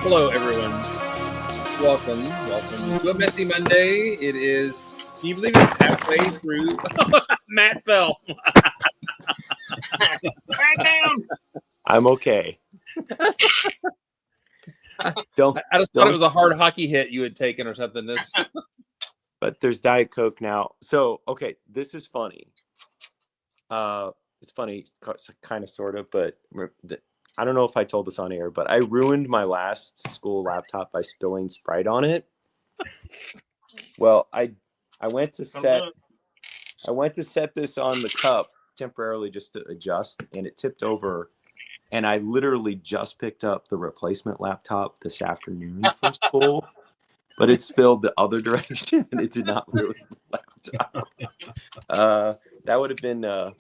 Hello, everyone. Welcome to a messy Monday. It is. Can you believe it's halfway through? Matt fell. Right down. I'm okay. I just thought it was a hard hockey hit you had taken or something. But there's Diet Coke now. So, okay, this is funny. It's funny, kind of, sort of, but I don't know if I told this on air, but I ruined my last school laptop by spilling Sprite on it. Well, I went to set this on the cup temporarily just to adjust, and it tipped over. And I literally just picked up the replacement laptop this afternoon for school, but it spilled the other direction, and it did not ruin the laptop. That would have been. Yeah.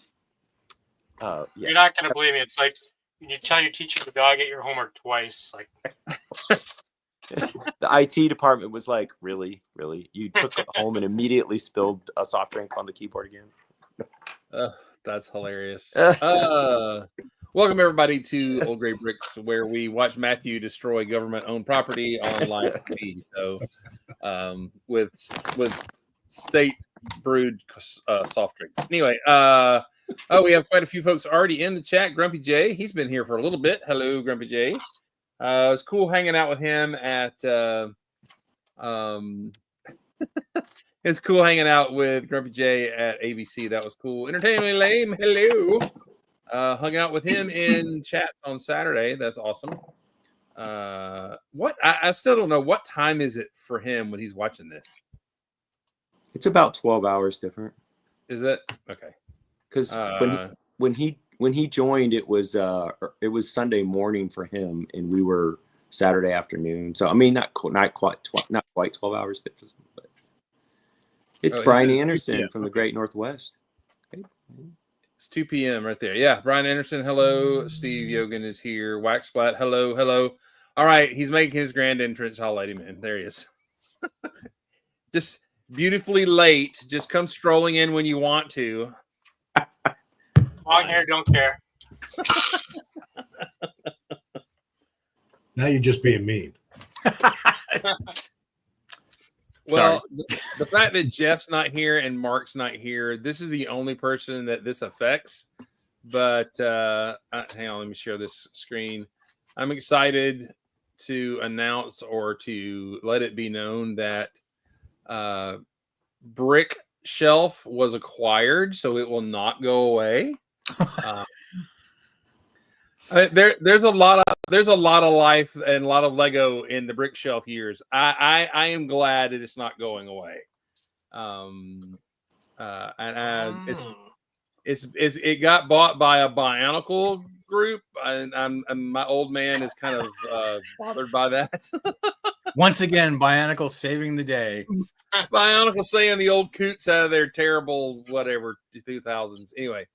You're not gonna believe me. It's like you tell your teacher to go get your homework twice. Like the IT department was like, "Really? You took it home and immediately spilled a soft drink on the keyboard again?" That's hilarious. Welcome everybody to Old Gray Bricks, where we watch Matthew destroy government-owned property on live TV. So, with state brewed soft drinks. Anyway, we have quite a few folks already in the chat. Grumpy J, he's been here for a little bit. Hello, Grumpy J. It's cool hanging out with him at. It's cool hanging out with Grumpy J at ABC. That was cool. Entertainmently Lame. Hello. Hung out with him in chat on Saturday. That's awesome. What I still don't know. What time is it for him when he's watching this? It's about 12 hours different. Is it? Okay. Because when he joined, it was Sunday morning for him, and we were Saturday afternoon. So I mean, not quite 12 hours difference, but it's Brian Anderson from the Great Northwest. Okay. It's 2 p.m. right there. Yeah, Brian Anderson. Hello. Steve Yogan is here. Wax Splat. Hello. All right, he's making his grand entrance. I'll let him in. There he is. Just beautifully late. Just come strolling in when you want to. long hair, don't care. Now you're just being mean. Well, the fact that Jeff's not here and Mark's not here, this is the only person that this affects. But hang on, let me share this screen. I'm excited to announce or to let it be known that Brick Shelf was acquired, so it will not go away. There's a lot of life and a lot of Lego in the Brick Shelf years. I am glad that it's not going away. It got bought by a Bionicle group, and my old man is kind of bothered by that. Once again, Bionicle saving the day. Bionicle saying the old coots out of their terrible whatever 2000s. Anyway,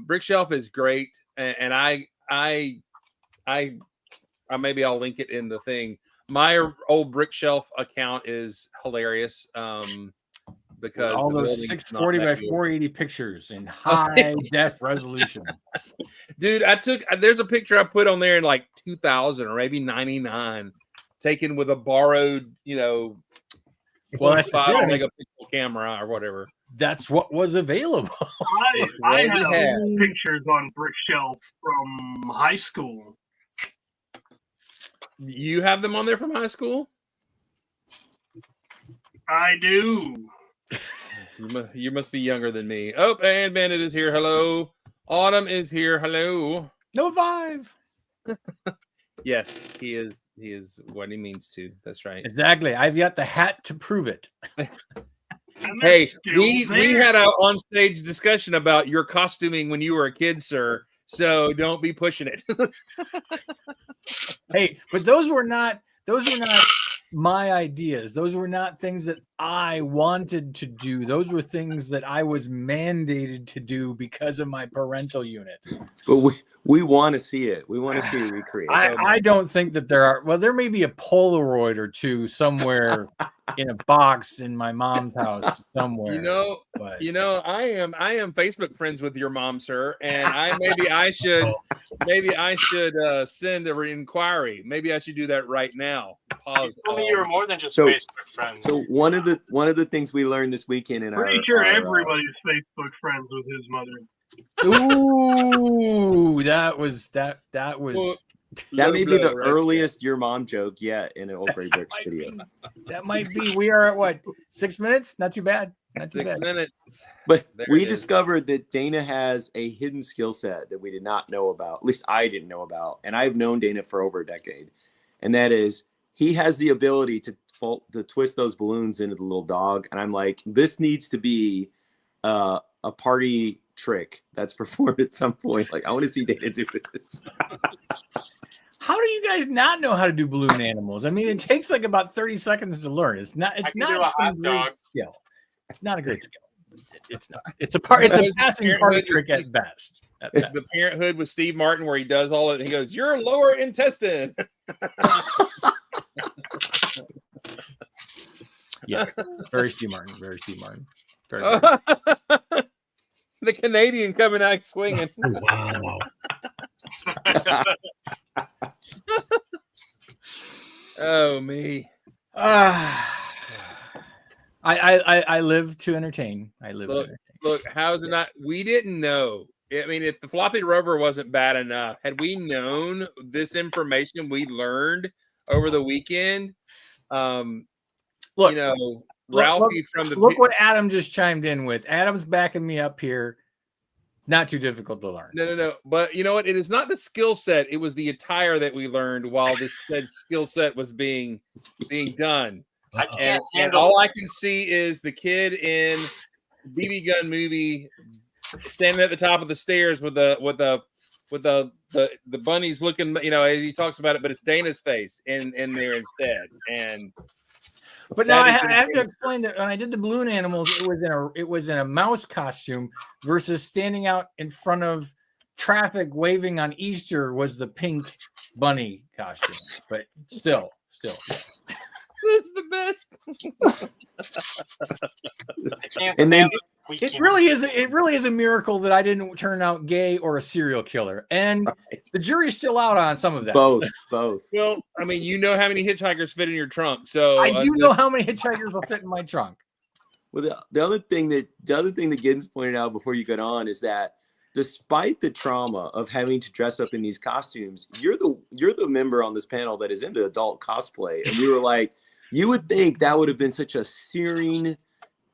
Brick Shelf is great, and I maybe I'll link it in the thing. My old Brick Shelf account is hilarious because all those 640 by 480 pictures in high def resolution. Dude, there's a picture I put on there in like 2000 or maybe 99, taken with a borrowed, 0.5 megapixel camera or whatever. That's what was available. I have pictures on Brick Shelf from high school. You have them on there from high school? I do. You must be younger than me. Oh, and Bandit is here. Hello. Autumn is here. Hello. No vibe. Yes, he is what he means to. That's right. Exactly. I've got the hat to prove it. Hey, we had an on-stage discussion about your costuming when you were a kid, sir. So don't be pushing it. Hey, but those were not my ideas. Those were not things that I wanted to do. Those were things that I was mandated to do because of my parental unit. But we want to see it. We want to see it recreated. I don't think that there are. Well, there may be a Polaroid or two somewhere in a box in my mom's house somewhere. You know, but I am Facebook friends with your mom, sir, and maybe I should send an inquiry. Maybe I should do that right now. Pause. You told me you were more than just So- Facebook friends. So one of the things we learned this weekend in Pretty our sure everybody's Facebook friends with his mother. ooh, that was. that may be the earliest your mom joke yet in an Old Gray Bricks video. That might be. We are at what, 6 minutes? Not too bad. Not too 6 bad. minutes. But There we it is. discovered that Dana has a hidden skill set that we did not know about. At least I didn't know about, and I've known Dana for over a decade. And that is, he has the ability to twist those balloons into the little dog. And I'm like, this needs to be a party trick that's performed at some point. Like, I want to see Dana do this. How do you guys not know how to do balloon animals? I mean, it takes like about 30 seconds to learn. It's not. It's can do a not some hot great dog. skill. It's not a great skill. It's not. It's a part. It's a Those passing parent party hood is trick like- at best. At best. The Parenthood with Steve Martin, where he does all of it. He goes, "Your lower intestine." Yes, very Steve Martin. Very Steve Martin. Very good. The Canadian coming out swinging. Wow. Oh me. I live to entertain. I live to Look, entertain. Look, how's it not? We didn't know. I mean, if the floppy rover wasn't bad enough, had we known this information we learned over the weekend, Look, you know, look, Ralphie from the look what Adam just chimed in with. Adam's backing me up here. Not too difficult to learn. No. But you know what? It is not the skill set. It was the attire that we learned while this said skill set was being done. I And, can't and handle. all I can see is the kid in BB gun movie standing at the top of the stairs with the bunnies looking, you know, as he talks about it, but it's Dana's face in there instead. And But now I that is have to explain that when I did the balloon animals, it was in a mouse costume versus standing out in front of traffic waving on Easter was the pink bunny costume. But still. this is the best. I can't And then- stand it. It really is a miracle that I didn't turn out gay or a serial killer. And the jury's still out on some of that. Both. Well, I mean, you know how many hitchhikers fit in your trunk, so I do know how many hitchhikers will fit in my trunk. Well, the other thing that Giddens pointed out before you got on is that despite the trauma of having to dress up in these costumes, you're the member on this panel that is into adult cosplay, and we were like, you would think that would have been such a searing,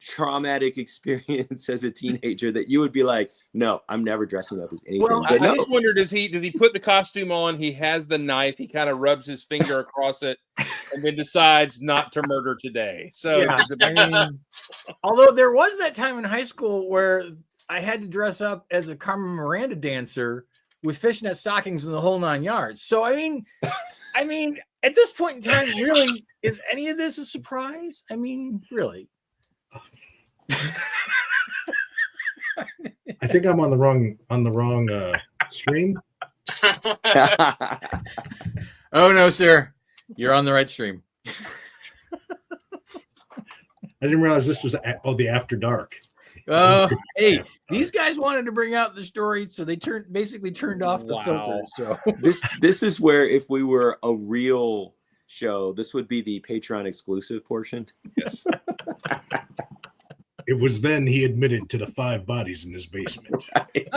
traumatic experience as a teenager that you would be like, no, I'm never dressing up as anything. Well, But I no. just wonder, does he put the costume on? He has the knife. He kind of rubs his finger across it, and then decides not to murder today. So, Yeah, I mean, although there was that time in high school where I had to dress up as a Carmen Miranda dancer with fishnet stockings and the whole 9 yards. So I mean, at this point in time, really, is any of this a surprise? I mean, really? I think I'm on the wrong stream. Oh no, sir, you're on the right stream. I didn't realize this was the After Dark. Hey, these guys wanted to bring out the story, so they basically turned off the filter. So this is where, if we were a real show, this would be the Patreon exclusive portion. Yes. It was then he admitted to the 5 bodies in his basement. maybe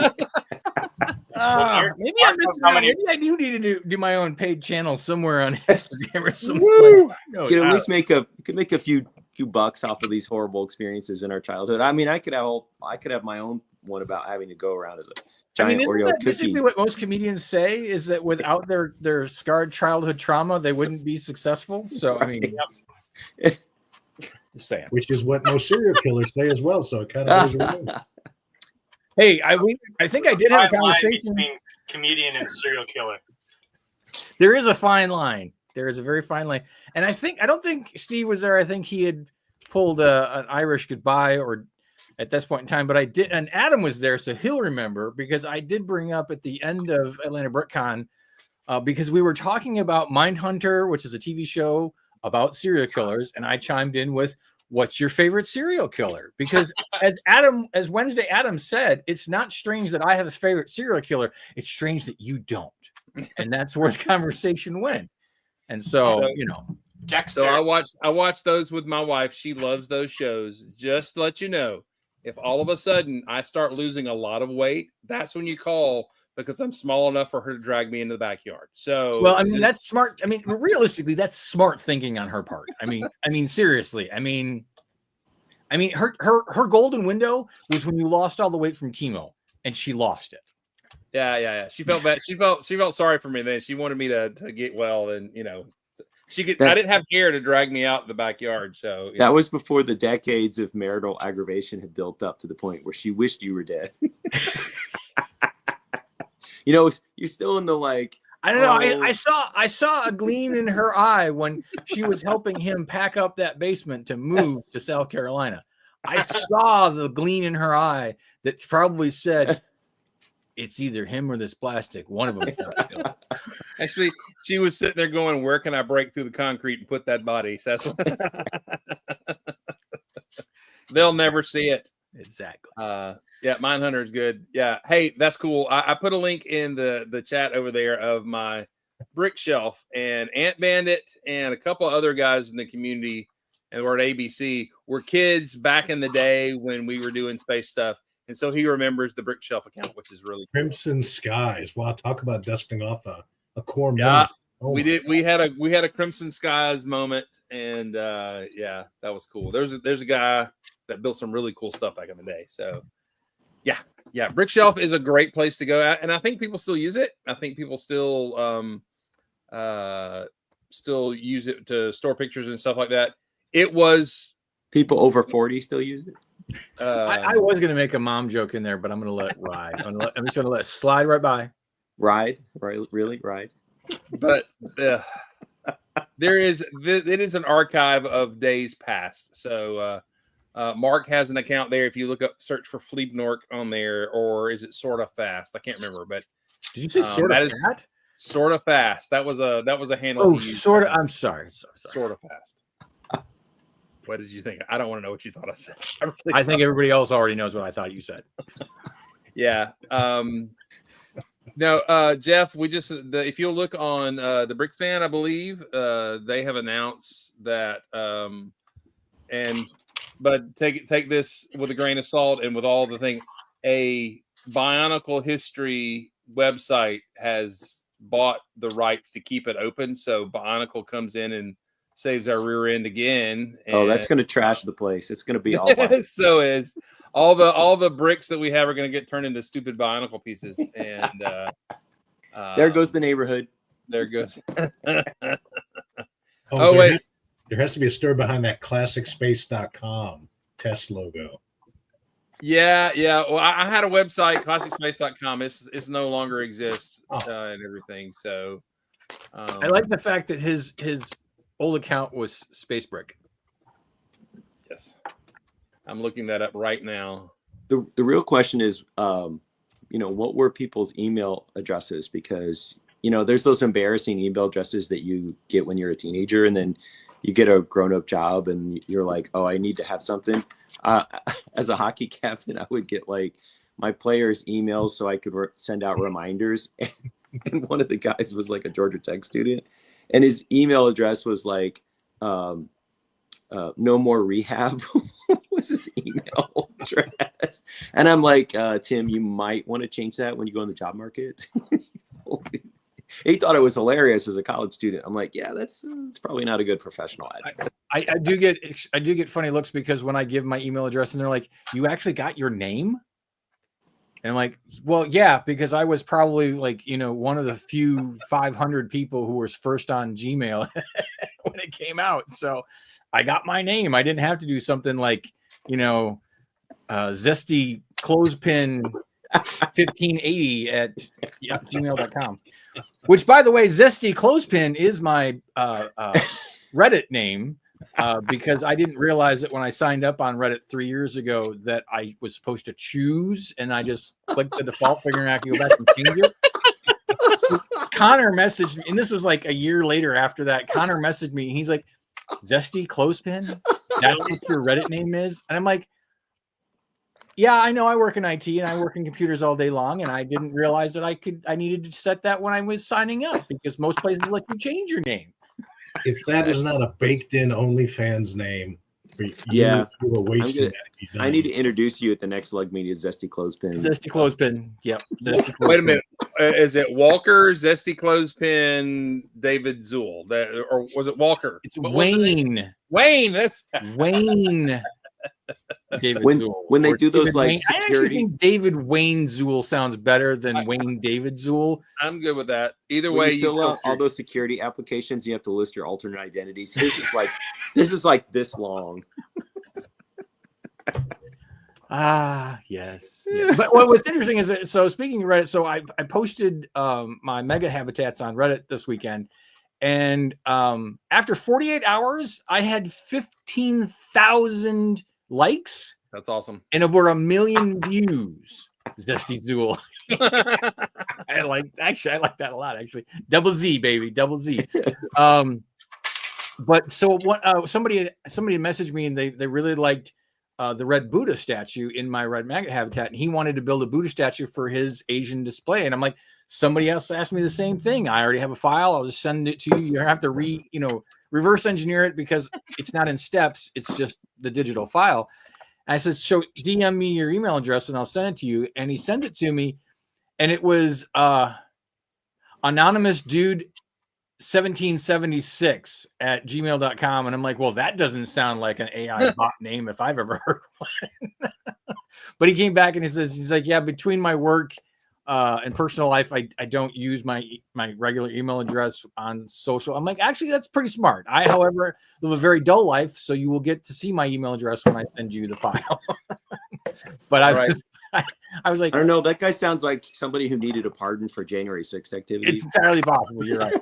I'm missing out. Maybe I do need to do my own paid channel somewhere on Instagram or something. You can at least make a few bucks off of these horrible experiences in our childhood. I mean, I could have my own one about having to go around as a giant isn't Oreo that cookie. basically what most comedians say is that without their scarred childhood trauma, they wouldn't be successful. So I mean, just saying. Which is what most serial killers say as well. So it kind of goes around. Hey, I think I did have a Fine line conversation. between comedian and serial killer. There is a fine line. There is a very fine line. And I don't think Steve was there. I think he had pulled an Irish goodbye or at this point in time, but I did, and Adam was there, so he'll remember because I did bring up at the end of Atlanta BrickCon because we were talking about Mindhunter, which is a TV show about serial killers, and I chimed in with, "What's your favorite serial killer?" Because as Wednesday Adam said, it's not strange that I have a favorite serial killer. It's strange that you don't, and that's where the conversation went. And so, you know, Dexter. So I watched those with my wife. She loves those shows. Just to let you know, if all of a sudden I start losing a lot of weight, that's when you call, because I'm small enough for her to drag me into the backyard. So, well, I mean, that's smart. I mean, realistically, that's smart thinking on her part. I mean, seriously. I mean, her golden window was when you lost all the weight from chemo, and she lost it. Yeah. She felt bad. She felt sorry for me. Then she wanted me to get well, and you know, I didn't have hair to drag me out in the backyard. So that was before the decades of marital aggravation had built up to the point where she wished you were dead. You know, you're still in the like. I don't know. I saw a gleam in her eye when she was helping him pack up that basement to move to South Carolina. I saw the gleam in her eye that probably said, "It's either him or this plastic. One of them." Actually, she was sitting there going, "Where can I break through the concrete and put that body?" So that's what... They'll never see it. Exactly. Yeah, Mindhunter is good. Yeah. Hey, that's cool. I put a link in the chat over there of my brick shelf, and Ant Bandit and a couple other guys in the community and we're at ABC were kids back in the day when we were doing space stuff. And so he remembers the brick shelf account, which is really cool. Crimson Skies. Wow, talk about dusting off a core. Yeah, oh we did. We had a Crimson Skies moment, and yeah, that was cool. There's a guy that built some really cool stuff back in the day. So yeah, brick shelf is a great place to go at, and I think people still use it. I think people still use it to store pictures and stuff like that. It was people over 40 still use it. I was going to make a mom joke in there, but I'm going to let it ride. I'm just going to let it slide right by. Ride. But it is an archive of days past. So Mark has an account there. If you search for Fleebnork on there, or is it Sort of Fast? I can't remember, but did you say Sort of Fast? Sort of Fast. That was a handle. Oh, sort of. I'm sorry. Sort of Fast. What did you think? I don't want to know what you thought I said. I think everybody else already knows what I thought you said. Yeah. No, Jeff, if you'll look on the Brick Fan, I believe they have announced that, but take this with a grain of salt and with all the things. A Bionicle History website has bought the rights to keep it open, so Bionicle comes in and saves our rear end again. And that's going to trash the place. It's going to be all so is all the bricks that we have are going to get turned into stupid Bionicle pieces. And there goes the neighborhood. There goes. Wait. There has to be a story behind that ClassicSpace.com test logo. Yeah. Well, I had a website, ClassicSpace.com. It's no longer exists and everything. So I like the fact that his old account was Space Brick. Yes. I'm looking that up right now. The real question is, what were people's email addresses? Because, there's those embarrassing email addresses that you get when you're a teenager, and then you get a grown-up job and you're like, oh, I need to have something. As a hockey captain, I would get like my players' emails so I could send out reminders. And one of the guys was like a Georgia Tech student. And his email address was like, no more rehab was his email address. And I'm like, Tim, you might want to change that when you go in the job market. He thought it was hilarious as a college student. I'm like, yeah, that's probably not a good professional address. I do get funny looks because when I give my email address and they're like, you actually got your name? And I'm like, well, yeah, because I was probably like, one of the few 500 people who was first on Gmail when it came out. So I got my name. I didn't have to do something like, Zesty Clothespin 1580 at gmail.com. Which, by the way, Zesty Clothespin is my Reddit name. because I didn't realize that when I signed up on Reddit 3 years ago that I was supposed to choose, and I just clicked the default, figuring I could go back and change it. So Connor messaged me, and this was like a year later after that. Connor messaged me, and he's like, Zesty Clothespin? That's what your Reddit name is? And I'm like, yeah, I know I work in IT and I work in computers all day long, and I didn't realize that I needed to set that when I was signing up, because most places let you change your name. If that is not a baked-in OnlyFans name, Yeah. you are wasting gonna- that if you don't. I need to introduce you at the next Lug Media Zesty Clothespin. Zesty Clothespin. Yep. Zesty Wait a Clothespin. minute. Is it Walker, Zesty Clothespin, David Zool? Or was it Walker? It's What was the name? Wayne. Wayne. That's Wayne. David When- Zool. when they Or do those, David like, Wayne. I actually security- think David Wayne Zool sounds better than Wayne David Zool. I'm good with that. Either When way, you fill feel out all those security applications, you have to list your alternate identities. His is like this long. Yes. But what's interesting is that, so speaking of Reddit, so I posted my mega habitats on Reddit this weekend, and after 48 hours, I had 15,000 likes That's awesome. and over 1 million views. Zesty Zool. I like that a lot, actually. Double Z, baby, double Z. But so what? Somebody messaged me, and they really liked the red Buddha statue in my red maggot habitat, and he wanted to build a Buddha statue for his Asian display. And I'm like, somebody else asked me the same thing. I already have a file. I'll just send it to you. You have to reverse engineer it because it's not in steps. It's just the digital file. And I said, so DM me your email address and I'll send it to you. And he sent it to me, and it was anonymous dude 1776 at gmail.com. And I'm like, well, that doesn't sound like an AI bot name if I've ever heard one. But he came back and he's like, yeah, between my work and personal life, I don't use my regular email address on social. I'm like, actually, that's pretty smart. I, however, live a very dull life, so you will get to see my email address when I send you the file. But I was like, I don't know. That guy sounds like somebody who needed a pardon for January 6th activity. it's entirely possible. You're right.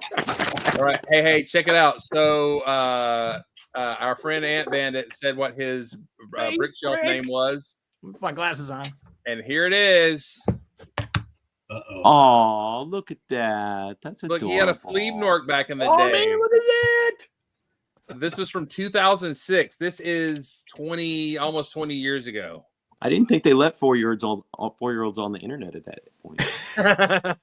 All right. Hey, check it out. So our friend Ant Bandit said what his Thanks, brick shelf Rick. name was. With my glasses on. And here it is. Uh-oh. Oh, look at that. That's Look, adorable. he had a Fleabnork back in the Oh, day. man, look at that. This was from 2006. This is almost 20 years ago. I didn't think they let 4-year-olds on the internet at that point. I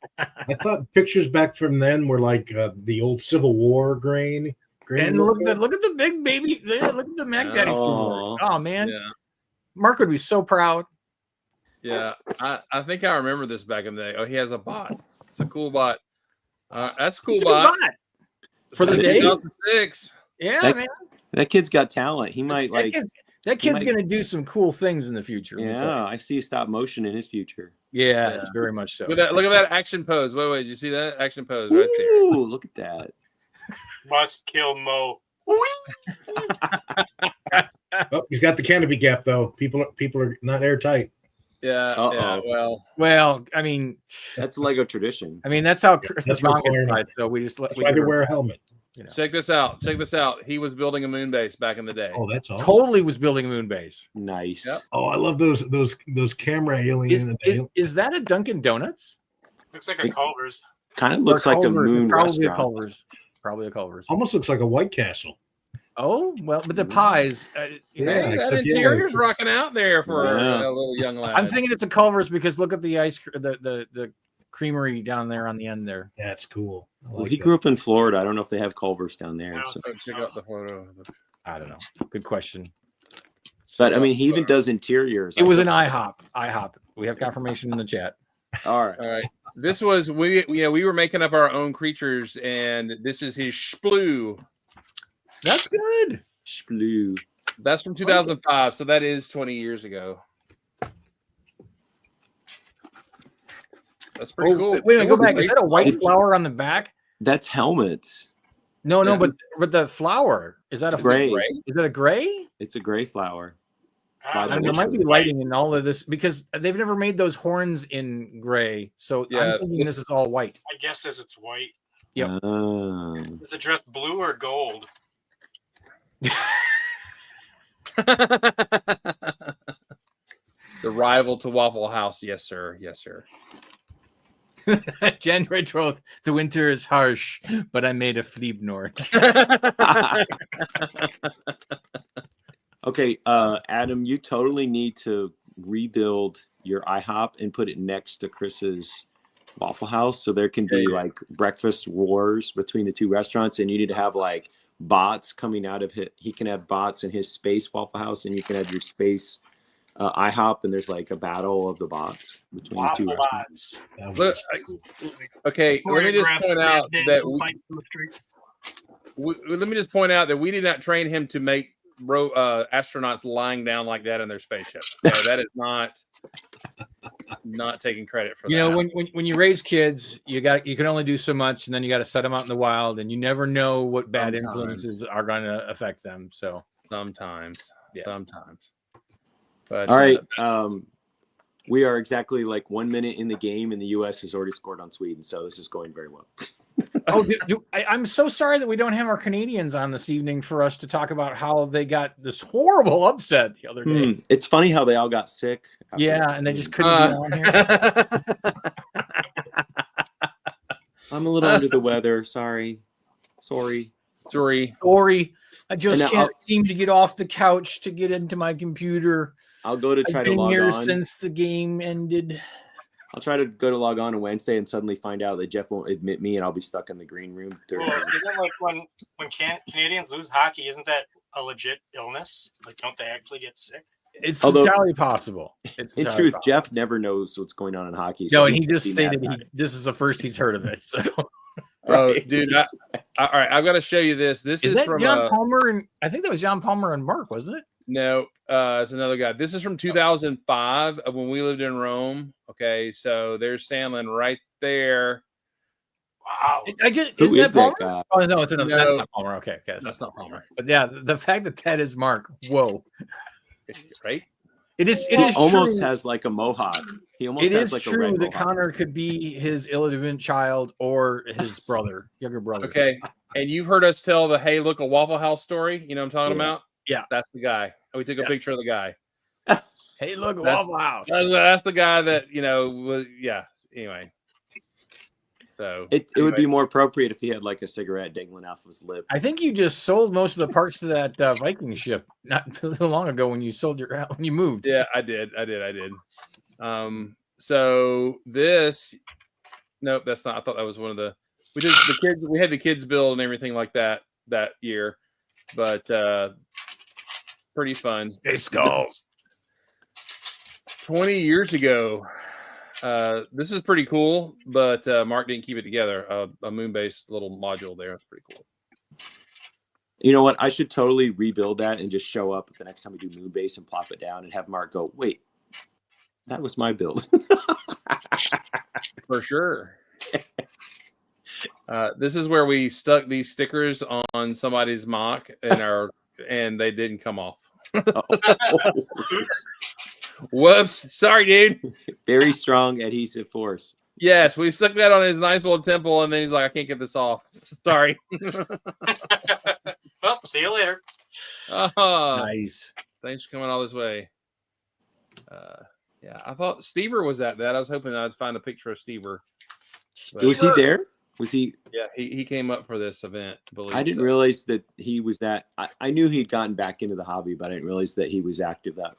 thought pictures back from then were like the old Civil War grain. And look at the big baby. Look at the Mac Daddy. Oh. Oh, man. Yeah. Mark would be so proud. Yeah. I think I remember this back in the day. Oh, he has a bot. It's a cool bot. That's a cool It's a bot. bot. For the That days. 2006. Yeah, That- man. That kid's got talent. He might That kid's might- going to do some cool things in the future. let me tell you. Yeah, I see stop motion in his future. Yes, very much so. Look at that action pose. Wait, did you see that action pose right there? Ooh, look at that. Must kill Mo. Oh, he's got the canopy gap though. People are not airtight. Yeah. Uh-oh. Well, Well, I mean, That's Lego tradition. that's how Yeah, Christmas that's mom gets requirement. by. So we just let That's why they wear a helmet. check this out. He was building a moon base back in the day. Oh, that's all. totally was building a moon base. Nice. Yep. Oh, I love those camera alien. Is that a Dunkin' Donuts? Looks like a Culver's. Kind of looks like a Culver's? moon Probably restaurant. a Culver's. Probably a Culver's. Almost looks like a White Castle. Oh well, but the pies. Yeah, Hey, that except interior's yellow. rocking out there for Yeah. a little young lad. I'm thinking it's a Culver's because look at the the creamery down there on the end there. That's cool. I Well, like he that. grew up in Florida. I don't know if they have Culver's down there. No. So. Check out the photo. I don't know. Good question. But I mean, he even does interiors. It was an IHOP. IHOP. We have confirmation in the chat. All right. All right. This was we were making up our own creatures, and this is his Sploo. That's good. Sploo. That's from 2005, so that is 20 years ago. That's pretty cool. Wait a minute, go back. Is that a white It- flower on the back? That's helmets. No, Yeah. but the flower is that a Gray. Is that a gray? It's a gray flower. Ah, By I the don't know, it way, might be lighting in all of this because they've never made those horns in gray. So Yeah, I'm thinking this is all white. My guess is it's white. Yep. Ah. Is it dressed blue or gold? The rival to Waffle House. Yes, sir. Yes, sir. January 12th. The winter is harsh, but I made a fleep north. Okay, Adam, you totally need to rebuild your IHOP and put it next to Chris's Waffle House, so there can be like breakfast wars between the two restaurants, and you need to have like bots coming out of it. He can have bots in his space Waffle House, and you can have your space IHOP, and there's like a battle of the bots between the two Waffle restaurants. bots. Look, okay, let me just point out that let me just point out that we did not train him to make astronauts lying down like that in their spaceship. So that is not taking credit for that. You know, when you raise kids, you can only do so much, and then you got to set them out in the wild, and you never know what bad influences are going to affect them. So sometimes. But all right, we are exactly like 1 minute in the game, and the U.S. has already scored on Sweden, so this is going very well. I'm so sorry that we don't have our Canadians on this evening for us to talk about how they got this horrible upset the other day. It's funny how they all got sick. Yeah, and they just couldn't be on here. I'm a little under the weather. Sorry. I just can't seem to get off the couch to get into my computer. I'll go to try I've to been log here on since the game ended. I'll try to go to log on Wednesday and suddenly find out that Jeff won't admit me, and I'll be stuck in the green room. Well, isn't like when Canadians lose hockey, isn't that a legit illness? Like, don't they actually get sick? It's entirely possible. In truth, Jeff never knows what's going on in hockey. No, and he just stated this is the first he's heard of it. So, oh, dude! All right, I've got to show you this. This is that from John Palmer, and I think that was John Palmer and Mark, wasn't it? No, it's another guy. This is from 2005 when we lived in Rome. Okay, so there's Sandlin right there. Wow. Who is that guy? Oh no, it's another. That's not Palmer. Okay, that's not Palmer. But yeah, the fact that is Mark. Whoa. Right? It is almost true. has like a mohawk. He almost it has is like a true red that mohawk. Connor could be his illegitimate child or his brother, younger brother. Okay, and you've heard us tell the "Hey, look, a Waffle House" story. You know what I'm talking about? Yeah, that's the guy. We took a picture of the guy. Hey, look, a Waffle House. That's the guy that was. Yeah. Anyway. So it would be more appropriate if he had like a cigarette dangling off of his lip. I think you just sold most of the parts to that Viking ship not too long ago when you when you moved. Yeah, I did. So this, nope, that's not. I thought that was one of the. We did the kids. We had the kids build and everything like that year, but pretty fun. Space skulls. 20 years ago. This is pretty cool, but Mark didn't keep it together. A moon-based little module there. That's pretty cool. You know what? I should totally rebuild that and just show up the next time we do Moonbase and plop it down and have Mark go, wait, that was my build. For sure. This is where we stuck these stickers on somebody's mock and they didn't come off. Whoops. Sorry, dude. Very strong adhesive force. Yes, we stuck that on his nice little temple, and then he's like, I can't get this off. Sorry. Well, see you later. Nice. Thanks for coming all this way. Yeah, I thought Stever was at that. I was hoping I'd find a picture of Stever. Was he there? Was he? Yeah, he came up for this event. I didn't realize that he was that. I knew he'd gotten back into the hobby, but I didn't realize that he was active that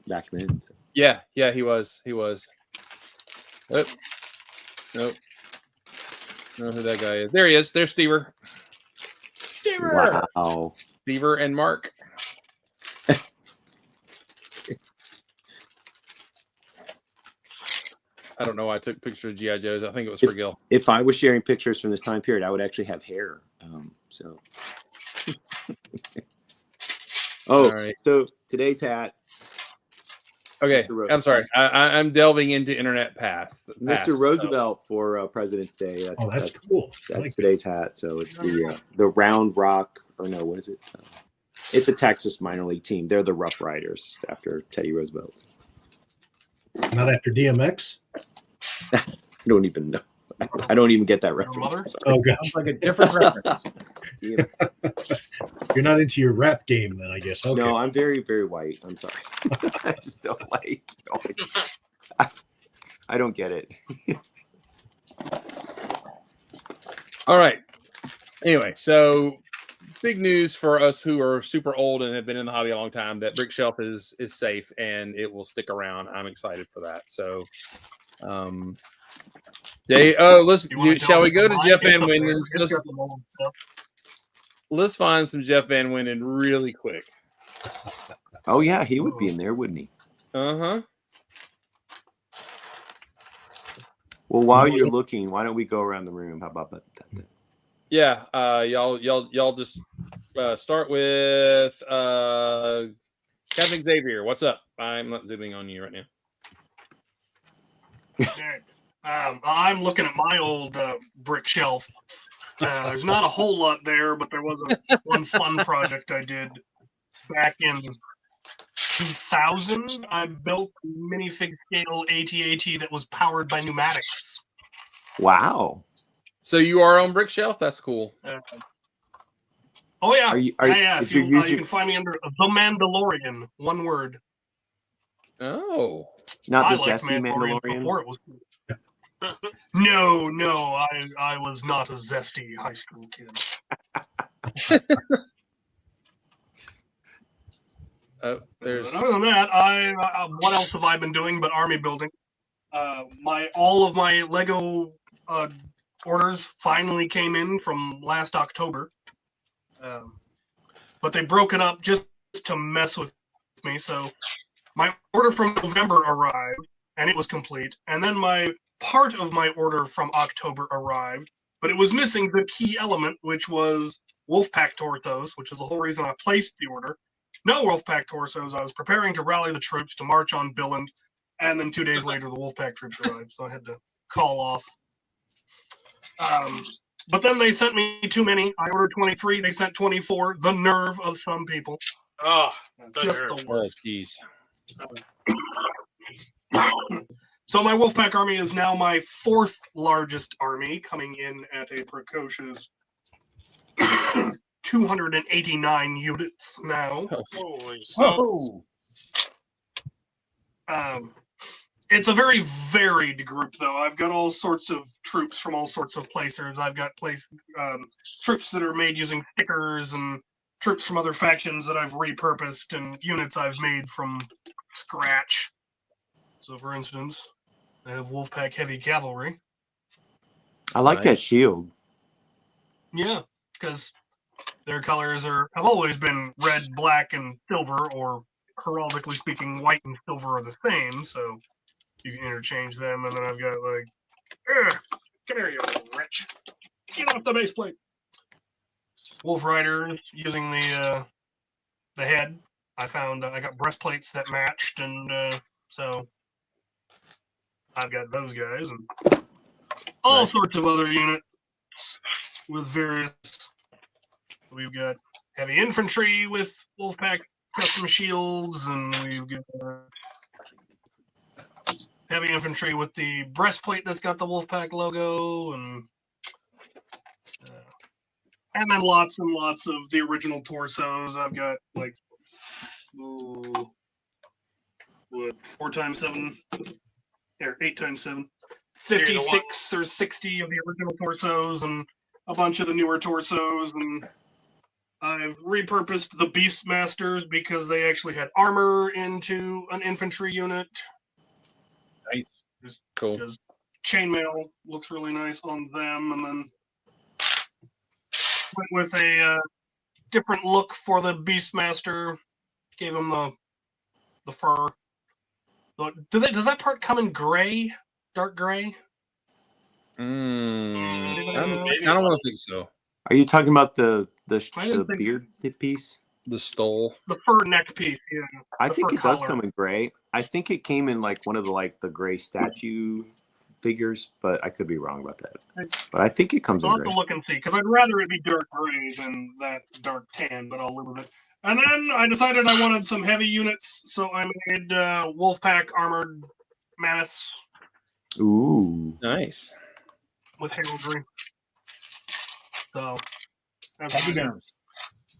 back then. So. Yeah, he was. Oh. Nope. I don't know who that guy is. There he is. There's Stever. Wow. Stever and Mark. I don't know why I took pictures of G.I. Joes. I think it was for Gil. If I was sharing pictures from this time period, I would actually have hair. Right. So today's hat. Okay, I'm sorry. I'm delving into internet path. Mr. Roosevelt for President's Day. That's cool. That's today's hat. So it's the Round Rock, or no, what is it? It's a Texas minor league team. They're the Rough Riders after Teddy Roosevelt. Not after DMX? I don't even know. I don't even get that Your reference. mother? I'm sorry. Oh gosh, Sounds like a different reference. Damn. you're not into your rap game then, I guess. Okay. No, I'm very, very white. I'm sorry. I just don't like. I don't get it. All right. Anyway, so big news for us who are super old and have been in the hobby a long time that Brick Shelf is safe and it will stick around. I'm excited for that. So, Jay, shall we go to Jeff Van Winden's? Let's find some Jeff Van Winden really quick. Oh yeah, he would be in there, wouldn't he? Uh-huh. Well, while you're looking, why don't we go around the room? How about that? Yeah, y'all just start with Captain Xavier. What's up? I'm not zooming on you right now. Okay. I'm looking at my old brick shelf. There's not a whole lot there, but there was one fun project I did back in 2000. I built a minifig scale AT-AT that was powered by pneumatics. Wow. So you are on Brick Shelf? That's cool. Oh yeah, Yeah. If you can find me under The Mandalorian, one word. Oh. Not the liked zesty Mandalorian? before it was cool. No, I was not a zesty high school kid. There's Other than that, what else have I been doing but army building? All of my Lego orders finally came in from last October, but they broke it up just to mess with me. So my order from November arrived and it was complete, and then my part of my order from October arrived, but it was missing the key element, which was Wolfpack torsos, which is the whole reason I placed the order. No Wolfpack torsos. I was preparing to rally the troops to march on Billund, and then 2 days later the Wolfpack troops arrived, so I had to call off. But then they sent me too many. I ordered 23. They sent 24. The nerve of some people. Oh, Just nerve. the oh, worst. jeez. So my Wolfpack army is now my 4th largest army, coming in at a precocious 289 units now. Holy smokes. It's a very varied group, though. I've got all sorts of troops from all sorts of places. I've got troops that are made using stickers, and troops from other factions that I've repurposed, and units I've made from scratch. So, for instance, I have Wolfpack Heavy Cavalry. I like that shield. Yeah, because their colors have always been red, black, and silver, or heraldically speaking, white and silver are the same, so you can interchange them. And then I've got come here, you little wretch. Get off the base plate. Wolf Riders using the head. I found I got breastplates that matched, and so I've got those guys and all sorts of other units with various. We've got heavy infantry with Wolfpack custom shields, and we've got heavy infantry with the breastplate that's got the Wolfpack logo, and then lots and lots of the original torsos. I've got like 4x7 or 8x7, 56 or 60 of the original torsos, and a bunch of the newer torsos, and I've repurposed the Beastmasters because they actually had armor into an infantry unit. Nice. Cool. Because chainmail looks really nice on them, and then went with a different look for the Beastmaster. Gave him the fur. Does that part come in gray? Dark gray? I don't want to think so. Are you talking about the think beard piece? The stole. The fur neck piece, yeah. I The think fur it does collar. come in gray. I think it came in like one of the gray statue figures, but I could be wrong about that. But I think it comes So in I'll have gray. to look and see, because I'd rather it be dark gray than that dark tan, but I'll live with it. And then I decided I wanted some heavy units, so I made Wolfpack armored mammoths. Ooh. Nice. with heraldry. So that's Happy what I did. Derms.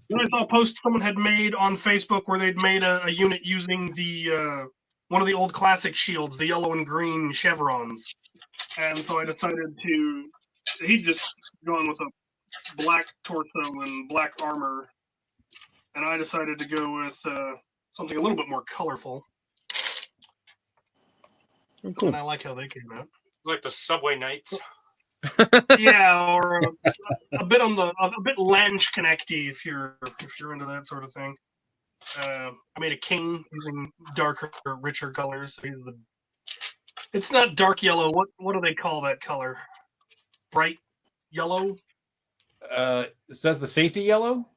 Then I saw a post someone had made on Facebook where they'd made a unit using the one of the old classic shields, the yellow and green chevrons. And so I decided to. He'd just gone with a black torso and black armor, and I decided to go with something a little bit more colorful. Cool. And I like how they came out. Like the Subway Knights. Yeah, or a bit on the a bit Lange connecty if you're into that sort of thing. I made a king using darker, richer colors. It's not dark yellow. What do they call that color? Bright yellow. It says the safety yellow.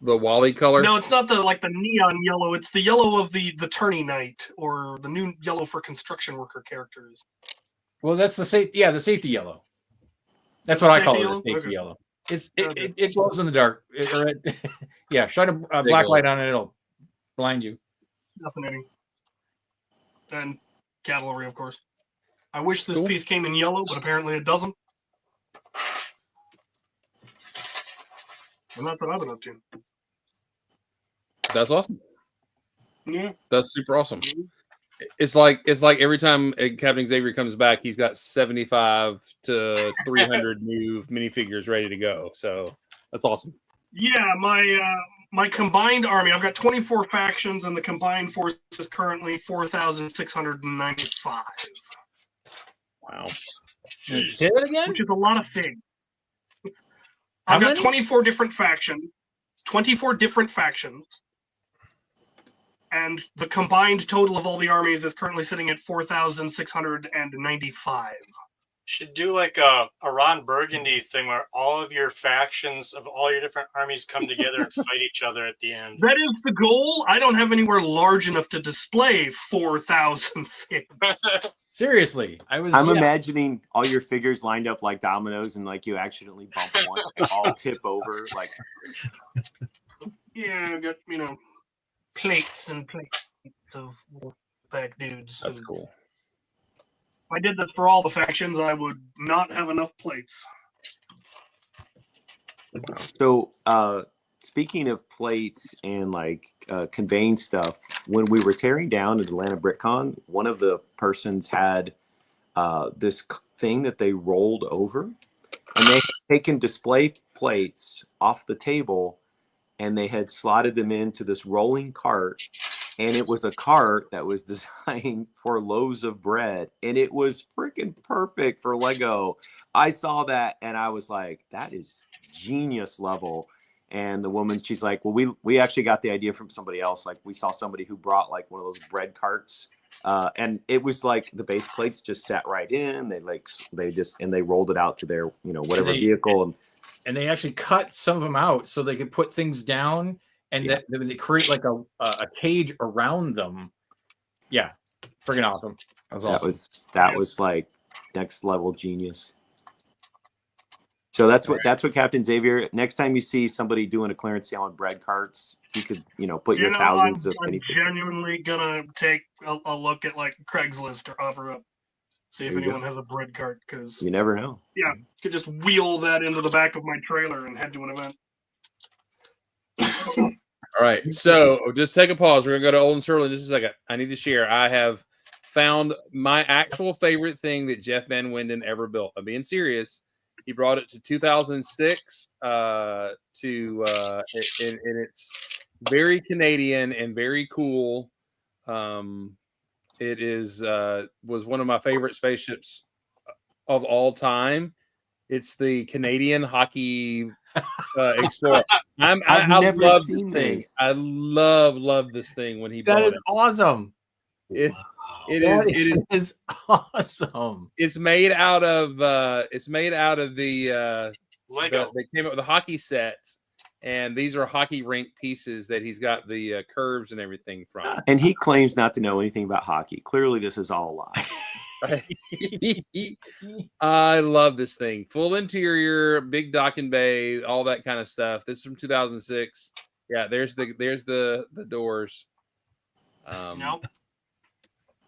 The Wally color. No, it's not the neon yellow. It's the yellow of the tourney knight, or the new yellow for construction worker characters. Well, that's the safety yellow. That's what I call it, the Safety safety yellow? yellow. Okay. It glows in the dark. Yeah, shine a black light on it, it'll blind you. Fascinating. And cavalry, of course. I wish this Cool. piece came in yellow, but apparently it doesn't. And that's what I've been up to. That's awesome. Yeah. That's super awesome. It's like every time Captain Xavier comes back, he's got 75 to 300 new minifigures ready to go. So that's awesome. Yeah, my combined army, I've got 24 factions, and the combined force is currently 4,695. Wow. Say that again? Which is a lot of figs. How I've got many? 24 different factions. 24 different factions. And the combined total of all the armies is currently sitting at 4,695. Should do like a Ron Burgundy thing where all of your factions of all your different armies come together and fight each other at the end. That is the goal. I don't have anywhere large enough to display 4,000 figs. Seriously, I'm imagining all your figures lined up like dominoes, and like you accidentally bump one, they all tip over. Like, Yeah, I've got, plates and plates of Wolfpack dudes. That's And cool. If I did this for all the factions, I would not have enough plates. so speaking of plates and like conveying stuff, when we were tearing down at Atlanta BrickCon, one of the persons had this thing that they rolled over, and they had taken display plates off the table, and they had slotted them into this rolling cart, and it was a cart that was designed for loaves of bread, and it was freaking perfect for Lego. I saw that and I was like, that is genius level. And the woman, she's like, well, we actually got the idea from somebody else. Like, we saw somebody who brought like one of those bread carts, and it was like the base plates just sat right in. They rolled it out to their whatever vehicle, and they actually cut some of them out so they could put things down, and that they create like a cage around them. Yeah, friggin' awesome. That was awesome. That was like next level genius. So that's what Captain Xavier. Next time you see somebody doing a clearance sale on bread carts, you could put your thousands of. I'm genuinely gonna take a look at like Craigslist or OfferUp, see if anyone has a bread cart, because you never know. Yeah, you could just wheel that into the back of my trailer and head to an event. All right. So just take a pause. We're gonna go to Olin Sterling in just a second. I need to share. I have found my actual favorite thing that Jeff Van Winden ever built. I'm being serious. He brought it to 2006 and it's very Canadian and very cool. It was one of my favorite spaceships of all time. It's the Canadian Hockey Explorer. I love this thing. I love this thing when he bought it. That is awesome. It is awesome. It's made out of the Lego. They came up with the hockey sets, and these are hockey rink pieces that he's got the curves and everything from. And he claims not to know anything about hockey. Clearly, this is all a lie. I love this thing. Full interior, big dock and bay, all that kind of stuff. This is from 2006. Yeah, there's the doors. Nope.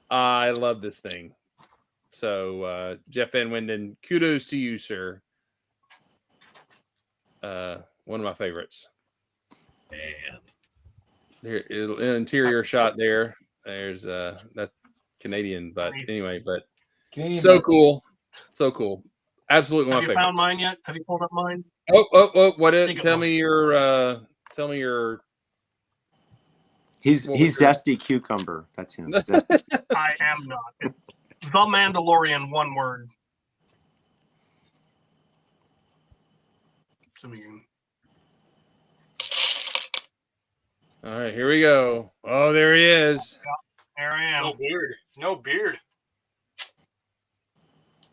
I love this thing So Jeff Van Winden, kudos to you, sir. One of my favorites. Man. There, an interior shot there. There's that's Canadian, but anyway, but Canadian so button. cool, so cool. Absolutely one Have of you my found favorites. mine yet? Have you pulled up mine? Oh! What? Think Tell of me your. Tell me your. He's What was your- zesty cucumber. That's him. Zesty. I am not. It's The Mandalorian, one word. So we can- All right, here we go. Oh, there he is. There I am. No beard. No beard.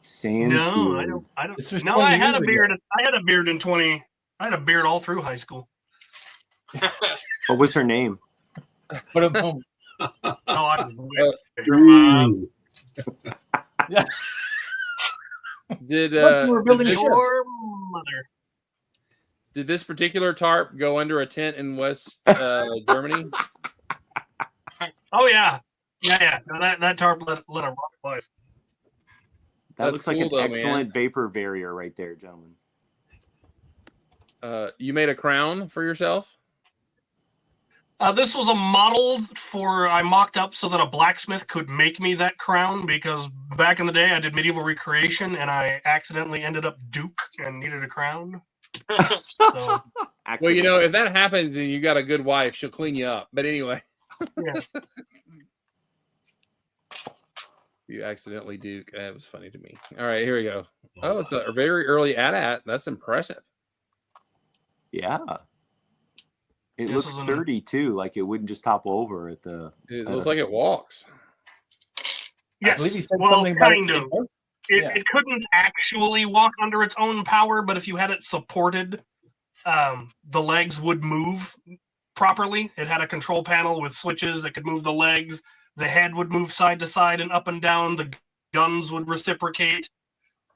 Sans No, beard. I don't. This was No, 20 I had years a beard. I had a beard in 20. I had a beard all through high school. What was her name? But boom. Oh, I was weird. Your mom. Ooh. Did Look, we're building did, ships. Your mother. did this particular tarp go under a tent in West Germany? Oh yeah, yeah. No, that tarp led a rough life. That That's looks like cool, an though, man. excellent vapor barrier right there, gentlemen. You made a crown for yourself? This was a model for I mocked up so that a blacksmith could make me that crown because back in the day I did medieval recreation and I accidentally ended up Duke and needed a crown. So Well, you know, if that happens and you got a good wife, she'll clean you up. But anyway. Yeah. You accidentally Duke. That was funny to me. All right, here we go. Oh, it's a very early AT-AT. That's impressive. Yeah. It This looks is an- sturdy too, like it wouldn't just topple over at the. It looks like it walks. I believe he Yes, said well, something about kind of. It, Yeah. it couldn't actually walk under its own power, but if you had it supported, the legs would move properly. It had a control panel with switches that could move the legs. The head would move side to side and up and down. The guns would reciprocate.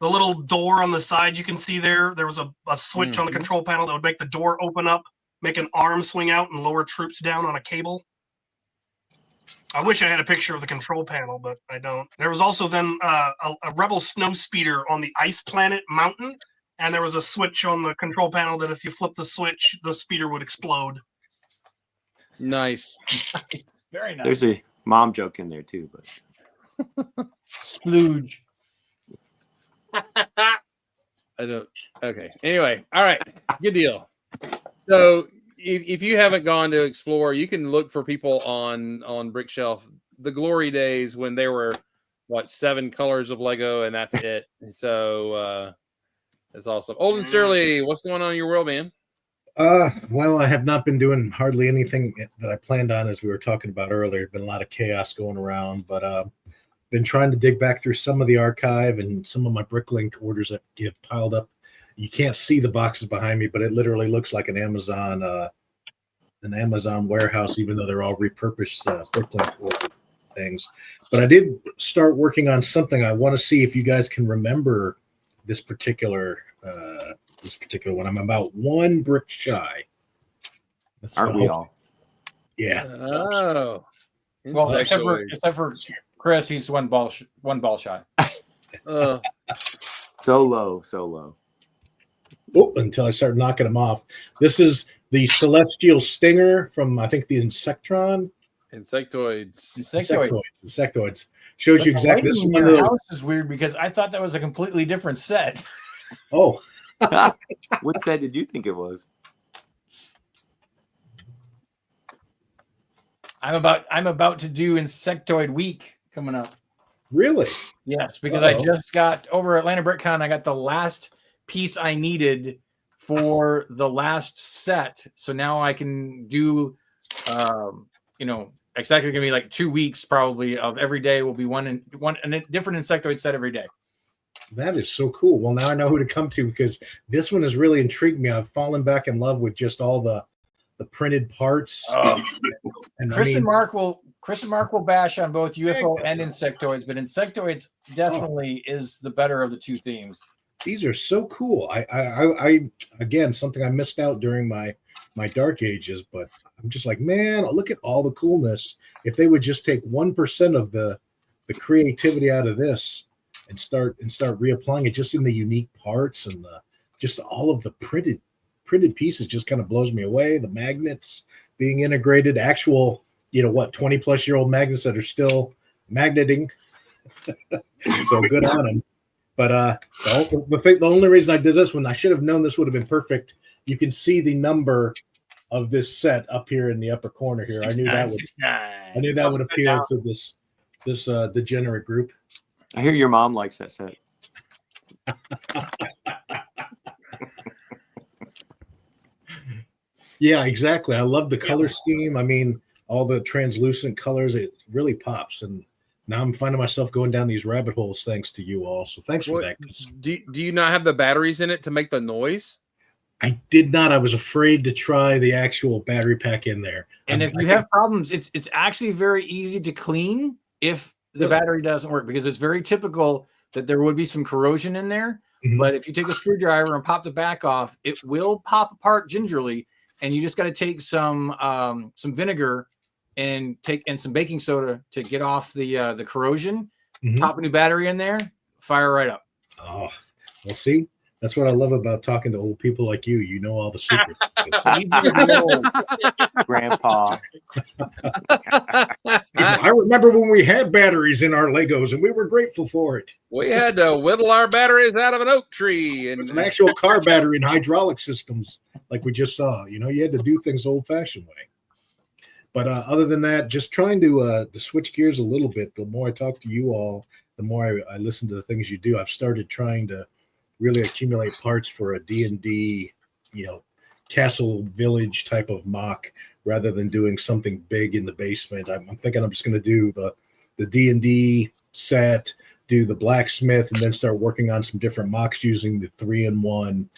The little door on the side you can see there was a switch on the control panel that would make the door open up, make an arm swing out, and lower troops down on a cable. I wish I had a picture of the control panel, but I don't. There was also then a Rebel snow speeder on the ice planet mountain, and there was a switch on the control panel that if you flip the switch, the speeder would explode. Nice. Very nice. There's a mom joke in there too, but splooge. I don't. Okay. Anyway, all right. Good deal. So, if you haven't gone to explore, you can look for people on Brickshelf. The glory days when there were 7 colors of Lego and that's it. So that's awesome. Olden Surly, what's going on in your world, man? Well, I have not been doing hardly anything that I planned on, as we were talking about earlier. Been a lot of chaos going around, but been trying to dig back through some of the archive and some of my Bricklink orders that get piled up. You can't see the boxes behind me, but it literally looks like an Amazon warehouse, even though they're all repurposed Bricklink order things. But I did start working on something. I want to see if you guys can remember this particular one. I'm about 1 brick shy. aren't we all? Yeah. Oh. Well, except Insectoid. for Chris, he's one ball shy. So low. Oh, until I start knocking them off. This is the Celestial Stinger from, I think, the Insectron. Insectoids. Insectoids. Shows you exactly this Lighting in one. your Little, house is weird because I thought that was a completely different set. oh, What set did you think it was? I'm about to do Insectoid Week coming up. really? Yes, because I Uh-oh. just got over Atlanta BrickCon. I got the last piece I needed for the last set, so now I can do. It's actually gonna be like 2 weeks probably of every day will be one a different insectoid set every day. That is so cool. Well, now I know who to come to because this one has really intrigued me. I've fallen back in love with just all the printed parts. And Chris I mean, and Mark will bash on both UFO Heck, and insectoids, but insectoids definitely is the better of the two themes. these are so cool. I again, something I missed out during my dark ages, but I'm just like, man, look at all the coolness. If they would just take 1% of the creativity out of this, and start reapplying it just in the unique parts and just all of the printed pieces just kind of blows me away. The magnets being integrated, actual 20+ year old magnets that are still magneting. So good on them. But the only reason I did this one, I should have known this would have been perfect. You can see the number of this set up here in the upper corner here. I knew that would appeal to this degenerate group. I hear your mom likes that set. Yeah, exactly. I love the color scheme. I mean, all the translucent colors, it really pops. And now I'm finding myself going down these rabbit holes thanks to you all. So thanks for that. Do you not have the batteries in it to make the noise? I did not. I was afraid to try the actual battery pack in there. And if you have problems, it's actually very easy to clean if the battery doesn't work, because it's very typical that there would be some corrosion in there. Mhm. But if you take a screwdriver and pop the back off, it will pop apart gingerly. And you just got to take some vinegar and some baking soda to get off the corrosion. Mhm. Pop a new battery in there, fire right up. Oh, well, see, that's what I love about talking to old people like you. You know all the secrets. Grandpa. I remember when we had batteries in our Legos, and we were grateful for it. We had to whittle our batteries out of an oak tree, It and was an actual car battery and hydraulic systems, like we just saw. You had to do things old-fashioned way. But other than that, just trying to switch gears a little bit. The more I talk to you all, the more I listen to the things you do. I've started trying to really accumulate parts for a D&D, Castle Village type of mock, rather than doing something big in the basement. I'm thinking I'm just going to do the D&D set, do the blacksmith, and then start working on some different mocks using the 3-in-1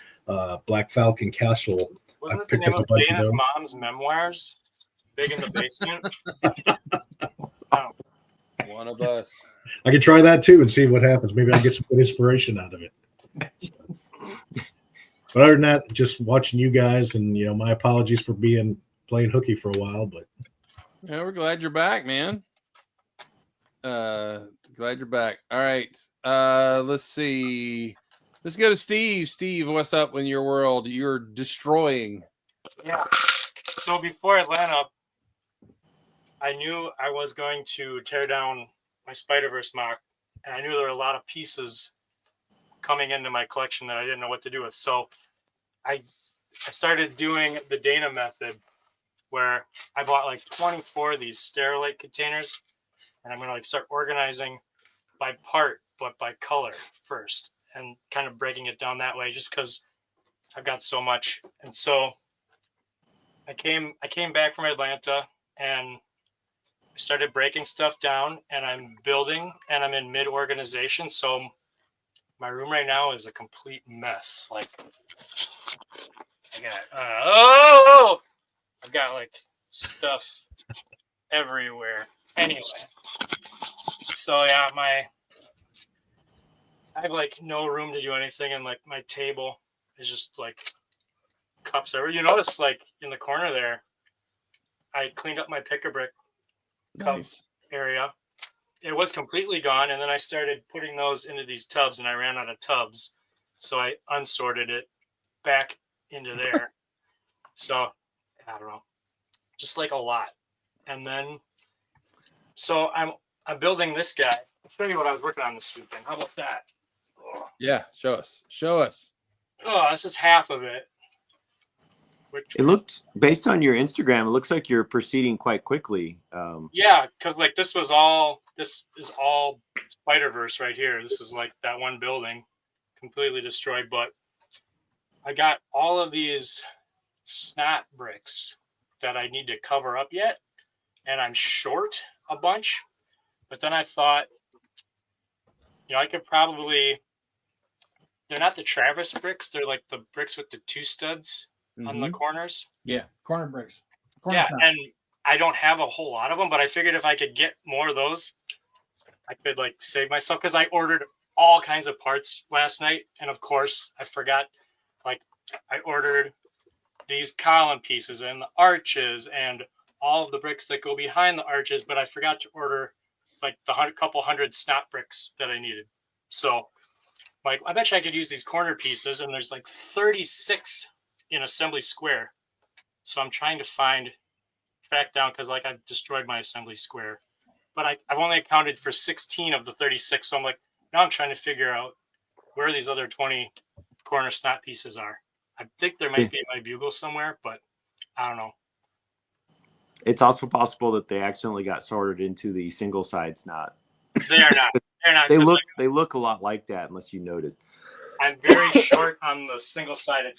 Black Falcon Castle. Wasn't I it the picked name up a of bunch of Dana's them. mom's memoirs? Big in the basement. one of us. I could try that too and see what happens. Maybe I'll get some good inspiration out of it. But other than that, just watching you guys, and my apologies for playing hooky for a while, but Yeah, we're glad you're back, man. Glad you're back. All right. Let's see. Let's go to Steve. Steve, what's up in your world? You're destroying. Yeah. So before Atlanta, I knew I was going to tear down my Spider-Verse mock, and I knew there were a lot of pieces coming into my collection that I didn't know what to do with. So I started doing the Dana method, where I bought like 24 of these Sterilite containers, and I'm going to start organizing by part, but by color first, and kind of breaking it down that way, just because I've got so much. And so I came back from Atlanta and started breaking stuff down, and I'm building, and I'm in mid-organization. So my room right now is a complete mess. Like, I've got like stuff everywhere. Anyway, so yeah, I have like no room to do anything, and like my table is just like cups everywhere. You notice like in the corner there, I cleaned up my pick-a-brick cup area. It was completely gone, and then I started putting those into these tubs, and I ran out of tubs, so I unsorted it back into there. So I don't know, just like a lot. And then so I'm building this guy. I'll show you what I was working on this weekend. How about that? Yeah, show us. Oh, this is half of it. It looks, based on your Instagram, it looks like you're proceeding quite quickly. Yeah, because like this is all Spider-Verse right here. This is like that one building completely destroyed, but I got all of these snot bricks that I need to cover up yet, and I'm short a bunch. But then I thought, I could probably, they're not the Travis bricks, they're like the bricks with the two studs on the corners. Yeah, corner bricks. And I don't have a whole lot of them, but I figured if I could get more of those, I could like save myself, because I ordered all kinds of parts last night, and of course I forgot. Like I ordered these column pieces and the arches and all of the bricks that go behind the arches, but I forgot to order like the couple hundred snot bricks that I needed. So, like, I bet you I could use these corner pieces, and there's like 36 in assembly square. So I'm trying to track down, because like I've destroyed my assembly square, but I've only accounted for 16 of the 36. So I'm like, now I'm trying to figure out where these other 20 corner snot pieces are. I think there might be in my bugle somewhere, but I don't know. It's also possible that they accidentally got sorted into the single side snot. They are not. They're not. They look a lot like that, unless you notice. I'm very short on the single-sided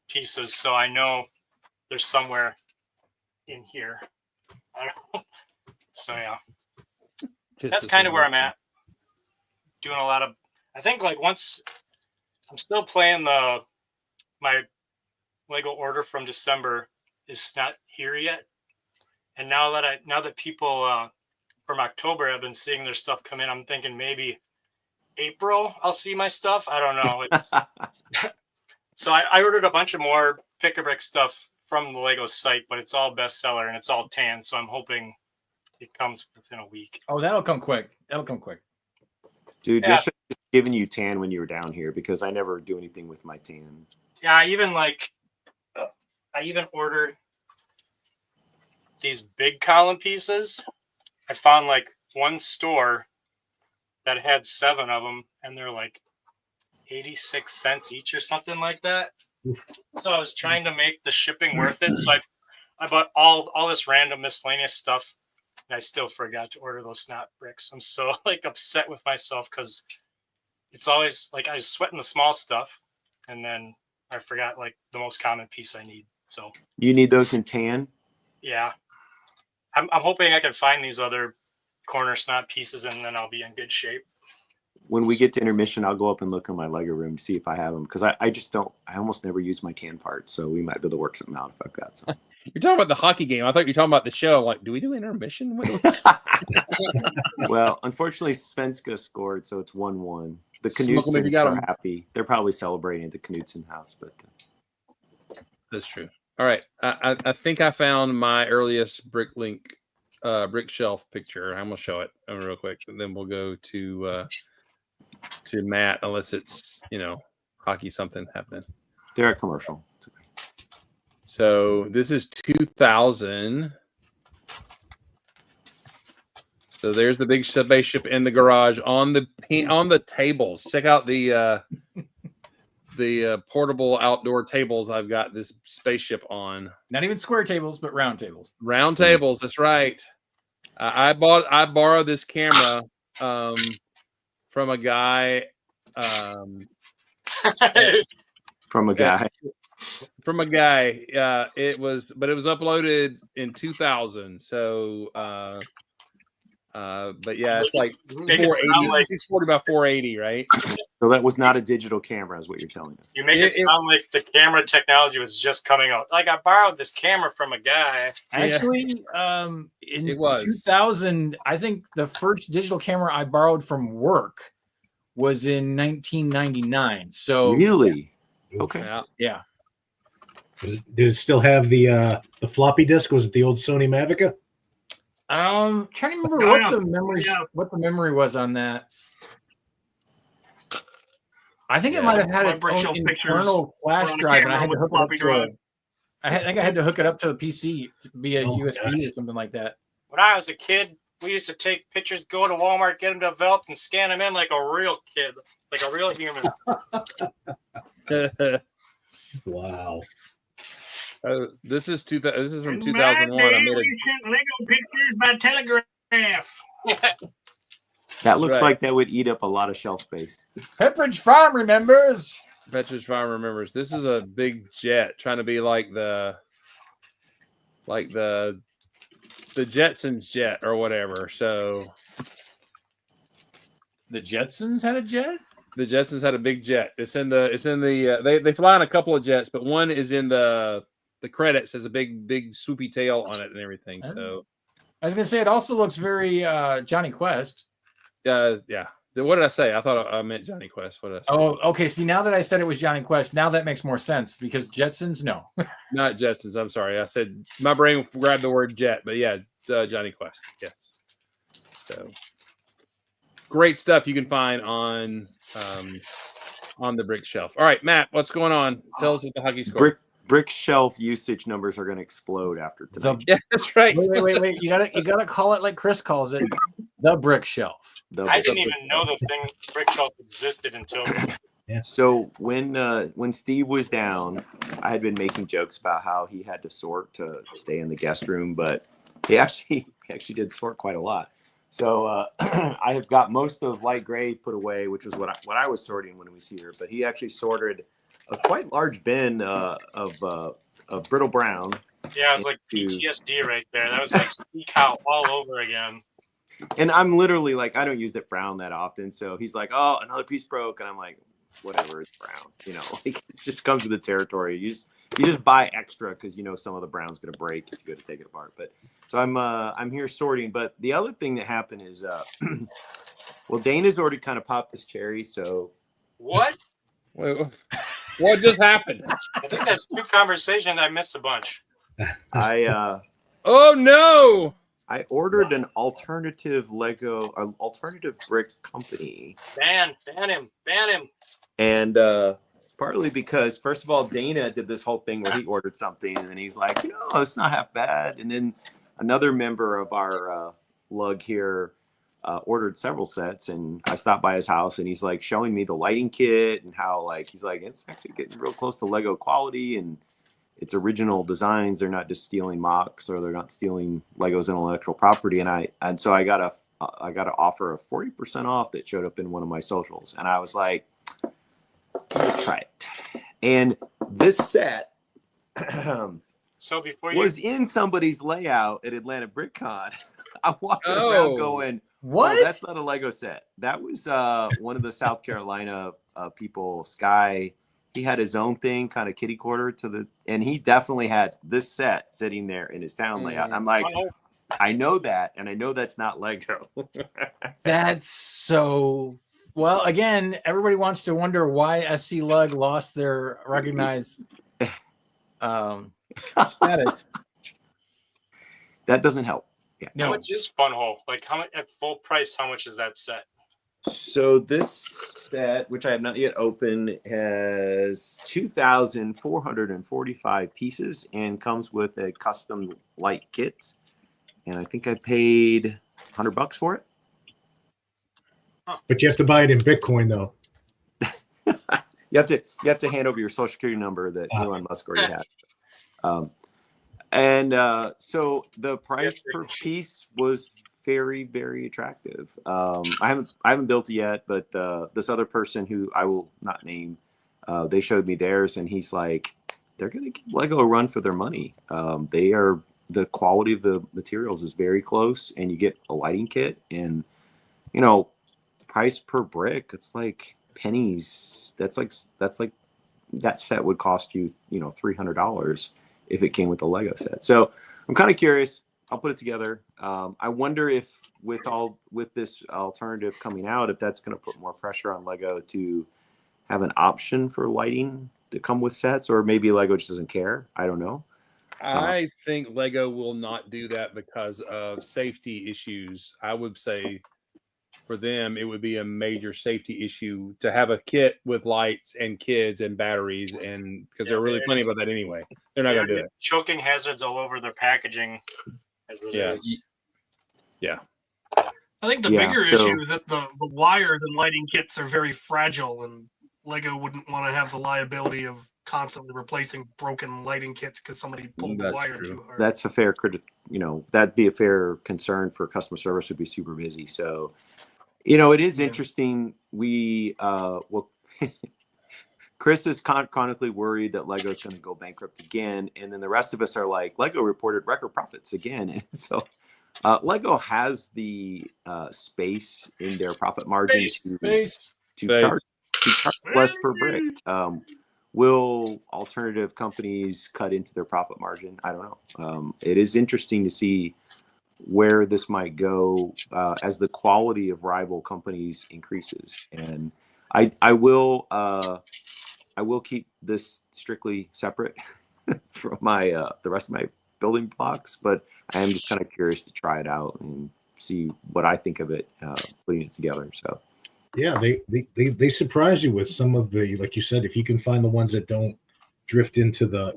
pieces, so I know there's somewhere in here. I don't know. So yeah, that's kind of where I'm at. Doing a lot of, I think, like, once I'm still playing my Lego order from December is not here yet, and now that people from October have been seeing their stuff come in, I'm thinking maybe April I'll see my stuff. I don't know. So I ordered a bunch of more Pick-a-Brick stuff from the Lego site, but it's all bestseller and it's all tan, so I'm hoping it comes within a week. Oh, that'll come quick. Dude, Yeah. just giving you tan when you were down here, because I never do anything with my tan. Yeah, I even ordered these big column pieces. I found like one store that had 7 of them, and they're like 86 cents each or something like that. So I was trying to make the shipping worth it. So I bought all this random miscellaneous stuff, and I still forgot to order those snot bricks. I'm so like upset with myself, because it's always like I was sweating the small stuff, and then I forgot like the most common piece I need. So You need those in tan? yeah, I'm hoping I can find these other corner snot pieces, and then I'll be in good shape. When we get to intermission, I'll go up and look in my Lego room to see if I have them, because I just don't. I almost never use my tan parts, so we might be able to work something out if I've got some. You're talking about the hockey game. I thought you were talking about the show. Like, do we do intermission? Well, unfortunately, Svenska scored, so it's 1-1. The Smoke 'em if you Knutsons got are 'em. happy. They're probably celebrating at the Knutson house, but That's true. All right. I think I found my earliest brick shelf picture. I'm gonna show it real quick, and then we'll go to Matt, unless it's hockey something happening. they're a commercial. It's okay. So this is 2000. So there's the big spaceship in the garage on the tables. Check out the portable outdoor tables. I've got this spaceship on. Not even square tables, but round tables. Round tables. That's right. I borrowed this camera from a guy. From a guy. From a guy. It was uploaded in 2000. So, but yeah, it's like 480, 640 by 480, right? So that was not a digital camera, is what you're telling us. You make it sound like the camera technology was just coming out. Like, I borrowed this camera from a guy. Actually, in 2000, I think the first digital camera I borrowed from work was in 1999. So Really? Okay. Yeah. Did it still have the floppy disk? Was it the old Sony Mavica? trying to remember what the memory was on that. I think it might have had its own internal flash drive, and I had to hook it up to I think I had to hook it up to the PC via USB or something like that. When I was a kid, we used to take pictures, go to Walmart, get them developed, and scan them in like a real kid, like a real human. Wow. This is from 2001. I made it. Lego pictures by telegraph. That looks right. like that would eat up a lot of shelf space. Pepperidge Farm remembers. Pepperidge Farm remembers. This is a big jet trying to be like the Jetsons jet or whatever. So The Jetsons had a jet? the Jetsons had a big jet. It's in the they fly on a couple of jets, but one is in the credits, has a big swoopy tail on it and everything. So I was gonna say it also looks very Johnny Quest. yeah. What did I say? I thought I meant Johnny Quest. What did I say? Oh, okay. See, now that I said it was Johnny Quest, now that makes more sense because Jetsons, no. Not Jetsons. I'm sorry. I said my brain grabbed the word jet, but yeah, Johnny Quest. Yes. So great stuff you can find on the brick shelf. All right, Matt, what's going on? Tell us what the hockey score. Brick shelf usage numbers are going to explode after tonight. Yeah, that's right. Wait. You gotta call it like Chris calls it, the brick shelf. I didn't even know the thing brick shelf existed until. So when Steve was down, I had been making jokes about how he had to sort to stay in the guest room, but he actually did sort quite a lot. So I have got most of light gray put away, which was what I was sorting when he was here. But he actually sorted a quite large bin of brittle brown. Yeah, it was like PTSD right there. That was like Speak Out all over again. And I'm literally like, I don't use that brown that often. So he's like, oh, another piece broke, and I'm like, whatever, it's brown. You know, like it just comes with the territory. You just buy extra because you know some of the brown's gonna break if you go to take it apart. But so I'm here sorting. But the other thing that happened is, well, Dana's already kind of popped this cherry. So What? Wait, what just happened? I think that's two conversations. I missed a bunch. Oh no! I ordered an alternative alternative brick company. Ban him. And partly because, first of all, Dana did this whole thing where he ordered something and he's like, it's not half bad. And then another member of our lug here ordered several sets, and I stopped by his house and he's like showing me the lighting kit and how he's like, it's actually getting real close to Lego quality and it's original designs. They're not just stealing mocks or they're not stealing Lego's intellectual property. And so I got to offer of 40% off that showed up in one of my socials. And I was like, let's try it. And this set So before you was in somebody's layout at Atlanta BrickCon. I'm walking around going, What? "Oh, that's not a Lego set." That was one of the South Carolina people, Sky. He had his own thing, kind of kitty quarter and he definitely had this set sitting there in his town layout. And I'm like, I know that, and I know that's not Lego. That's so. Well, again, everybody wants to wonder why SC Lug lost their recognized status. That doesn't help. Yeah. How much is Funhole? Like, how much at full price? How much is that set? So this set, which I have not yet opened, has 2,445 pieces and comes with a custom light kit. And I think I paid $100 for it. But you have to buy it in Bitcoin, though. You have to hand over your social security number that Elon Musk already had. So the price per piece was very, very attractive. I haven't built it yet, but this other person who I will not name, they showed me theirs, and he's like, they're going to give Lego a run for their money. The quality of the materials is very close, and you get a lighting kit, and price per brick, it's like pennies. That's like that set would cost you $300 if it came with the Lego set. So I'm kind of curious. I'll put it together. I wonder if with this alternative coming out, if that's going to put more pressure on Lego to have an option for lighting to come with sets, or maybe Lego just doesn't care. I don't know. I think Lego will not do that because of safety issues. I would say for them, it would be a major safety issue to have a kit with lights and kids and batteries, and because they're really funny about that anyway. They're not going to do it. Choking hazards all over their packaging. Yeah. I think the bigger issue is that the wires and lighting kits are very fragile, and Lego wouldn't want to have the liability of constantly replacing broken lighting kits because somebody pulled the wire too hard. That's a fair that'd be a fair concern for customer service. Would be super busy. So, it is interesting. We Chris is chronically worried that Lego's going to go bankrupt again, and then the rest of us are like, Lego reported record profits again. And so Lego has the space in their profit margins to charge less per brick. Will alternative companies cut into their profit margin? I don't know. It is interesting to see where this might go as the quality of rival companies increases. And I will keep this strictly separate from my the rest of my building blocks, but I am just kind of curious to try it out and see what I think of it putting it together. So Yeah, they surprise you with some of the, like you said, if you can find the ones that don't drift into the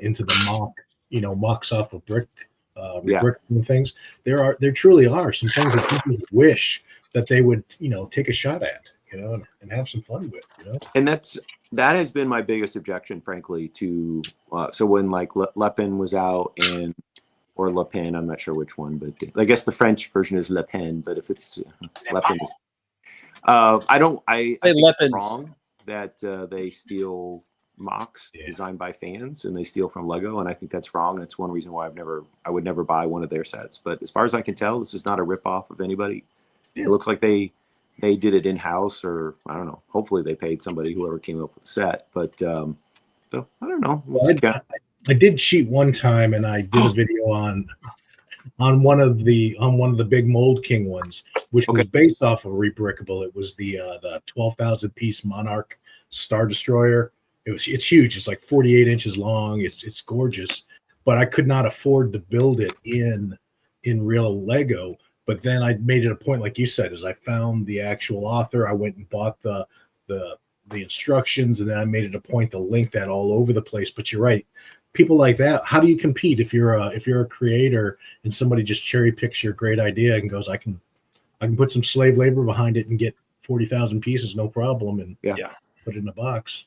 mock, mocks off of brick, brick things. There truly are some things that people wish that they would, take a shot at, and have some fun with, And that has been my biggest objection, frankly, to so when like Le Pen was out or Le Pen, I'm not sure which one, but I guess the French version is Le Pen, but if it's Le Pen, I think it's wrong that they steal mocks designed by fans and they steal from Lego, and I think that's wrong. That's one reason why I would never buy one of their sets. But as far as I can tell, this is not a ripoff of anybody. It looks like they did it in-house, or I don't know. Hopefully they paid somebody, whoever came up with the set. But so I don't know. I did cheat one time, and I did a video on one of the big Mold King ones, which was based off of Rebrickable. It was the 12,000 piece Monarch Star Destroyer. It's huge. It's like 48 inches long. It's gorgeous, but I could not afford to build it in real Lego. But then I made it a point, like you said, as I found the actual author, I went and bought the instructions, and then I made it a point to link that all over the place. But you're right, people like that. How do you compete if you're a creator and somebody just cherry picks your great idea and goes, I can put some slave labor behind it and get 40,000 pieces, no problem, and put it in a box.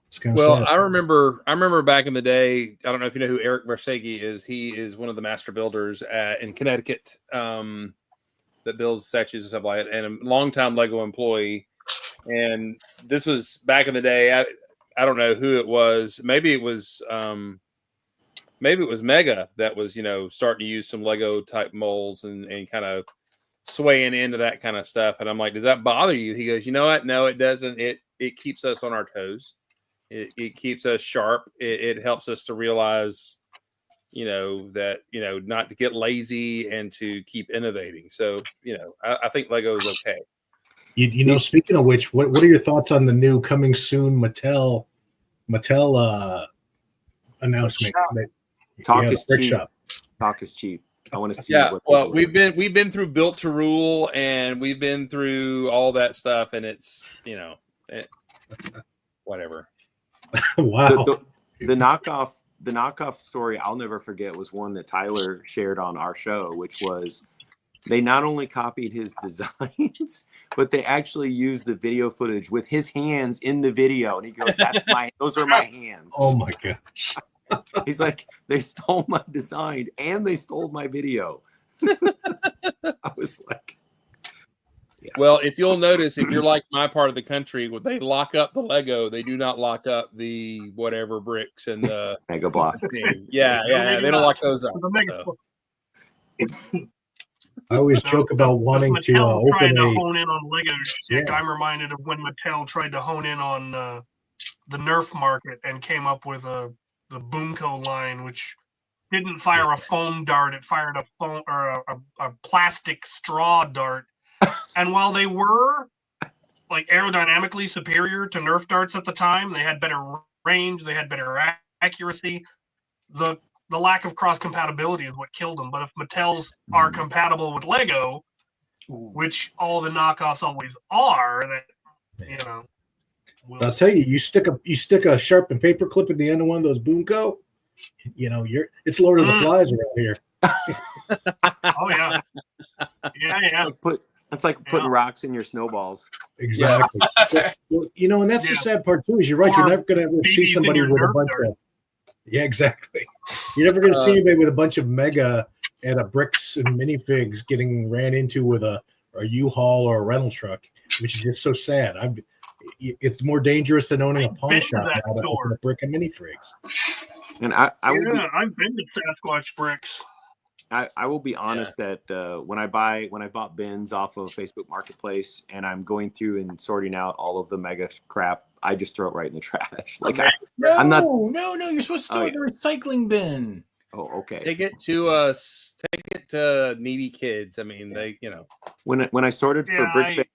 It's kind of sad. I remember back in the day. I don't know if you know who Eric Versegi is. He is one of the master builders in Connecticut that builds statues and stuff like that, and a longtime Lego employee. And this was back in the day. I don't know who it was. Maybe it was Mega that was starting to use some Lego type molds and kind of swaying into that kind of stuff. And I'm like, does that bother you? He goes, you know what? No, it doesn't. It keeps us on our toes. It keeps us sharp. It helps us to realize, that, not to get lazy and to keep innovating. So, I think Lego is okay. Speaking of which, what are your thoughts on the new coming soon Mattel announcement? Talk is cheap. Talk is cheap. I want to see. Yeah, well, we've been through Built to Rule, and we've been through all that stuff, and it's whatever. Wow. The knockoff story I'll never forget was one that Tyler shared on our show, which was they not only copied his designs, but they actually used the video footage with his hands in the video. And he goes, those are my hands. Oh my God. He's like, they stole my design and they stole my video. I was like, yeah. Well, if you'll notice, if you're like my part of the country, when they lock up the Lego, they do not lock up the whatever bricks and the Mega Block. Yeah, they don't lock those up. So. I always joke about wanting to Mattel trying to open hone in on Lego shtick. I'm reminded of when Mattel tried to hone in on the Nerf market and came up with the Boomco line, which didn't fire a foam dart; it fired a foam or a plastic straw dart. And while they were like aerodynamically superior to Nerf darts at the time, they had better range, they had better accuracy. The lack of cross compatibility is what killed them. But if Mattel's are compatible with Lego, which all the knockoffs always are, that I'll tell you, you stick a sharpened paper clip at the end of one of those Boomco, it's Lord of the Flies around here. Oh yeah, yeah. It's like putting rocks in your snowballs. Exactly. Well, and that's the sad part too. Is you're right. You're never going to ever see somebody with a bunch of. Yeah, exactly. You're never going to see anybody with a bunch of Mega and a bricks and minifigs getting ran into with a U-Haul or a rental truck, which is just so sad. It's more dangerous than owning a pawn shop now to open a brick and minifigs. And I've been to Sasquatch bricks. I will be honest that when I bought bins off of Facebook Marketplace and I'm going through and sorting out all of the Mega crap, I just throw it right in the trash. Like I'm not. No, you're supposed to throw it in the recycling bin. Oh, okay. Take it to needy kids. I mean, they, When I sorted for brick,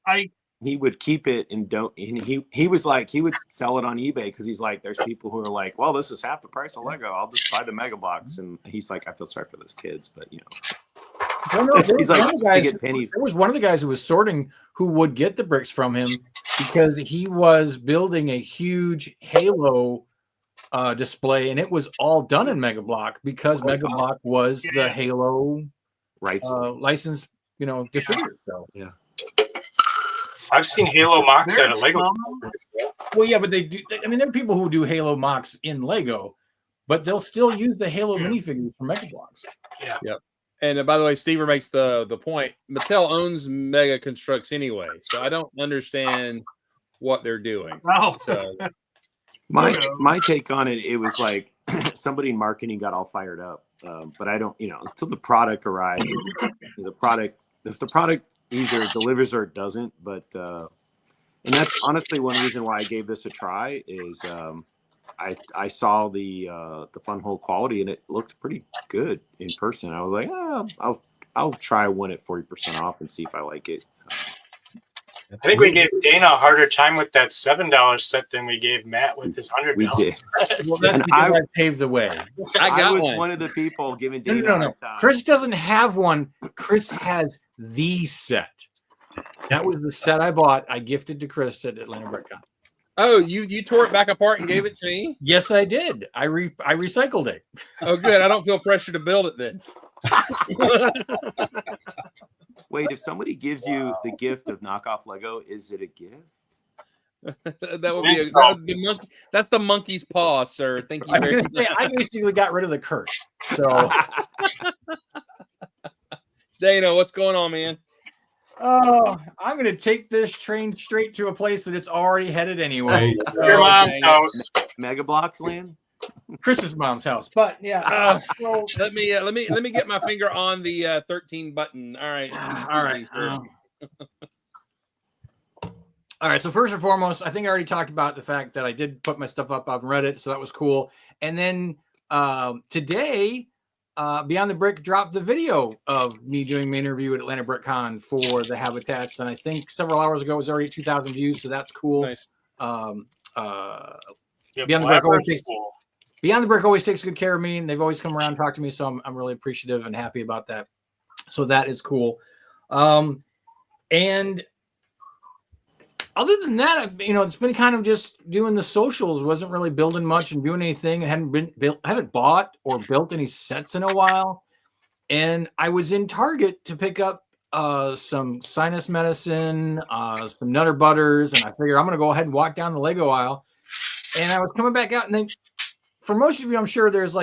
he would keep it and he was like, he would sell it on eBay because he's like, there's people who are like, well, this is half the price of Lego. I'll just buy the Mega Box. And he's like, I feel sorry for those kids, but Well, no, there He's was like, one of the I guys. get pennies. There was one of the guys who was sorting who would get the bricks from him because he was building a huge Halo display, and it was all done in Mega Block because Mega Block was the Halo Right. licensed, distributor. So I've seen Halo mocks at a Lego. well, yeah, but they do. I mean, there are people who do Halo mocks in Lego, but they'll still use the Halo minifigures from Mega Blocks. And by the way, Stever makes the point. Mattel owns Mega Constructs anyway, so I don't understand what they're doing. Oh, So My take on it, it was like somebody in marketing got all fired up. But I don't, until the product arrives, if the product either delivers or it doesn't. But and that's honestly one reason why I gave this a try is I saw the fun hole quality and it looked pretty good in person. I was like, I'll try one at 40% off and see if I like it. I think we gave Dana a harder time with that $7 set than we gave Matt with his $100. We did. Well, that's And because I paved the way. I got was one. one of the people giving No, Dana no, a no. hard time. Chris doesn't have one. Chris has the set. That was the set I bought. I gifted to Chris at Atlanta BrickCon. Oh, you tore it back apart and gave it to me? Yes, I did. I recycled it. Oh, good. I don't feel pressure to build it then. Wait, if somebody gives you the gift of knockoff Lego, is it a gift? That's the monkey's paw, sir. Thank you I was very gonna say, I basically got rid of the curse. So Dana, what's going on, man? I'm going to take this train straight to a place that it's already headed anyway. So, Your mom's dang it. house. Mega Blocks land? Chris's mom's house. But yeah. So, Let me get my finger on the 13 button. All right. all right. All right. So first and foremost, I think I already talked about the fact that I did put my stuff up on Reddit, so that was cool. And then today, Beyond the Brick dropped the video of me doing my interview at Atlanta BrickCon for the Habitats, and I think several hours ago it was already 2,000 views, so that's cool. Nice. Beyond Yeah, the Brick always takes cool. Beyond the Brick always takes good care of me, and they've always come around and talked to me, so I'm really appreciative and happy about that. So that is cool. And other than that, it's been kind of just doing the socials. Wasn't really building much and doing anything. Haven't bought or built any sets in a while. And I was in Target to pick up some sinus medicine, some Nutter Butters, and I figured I'm going to go ahead and walk down the Lego aisle. And I was coming back out, and then for most of you, I'm sure there's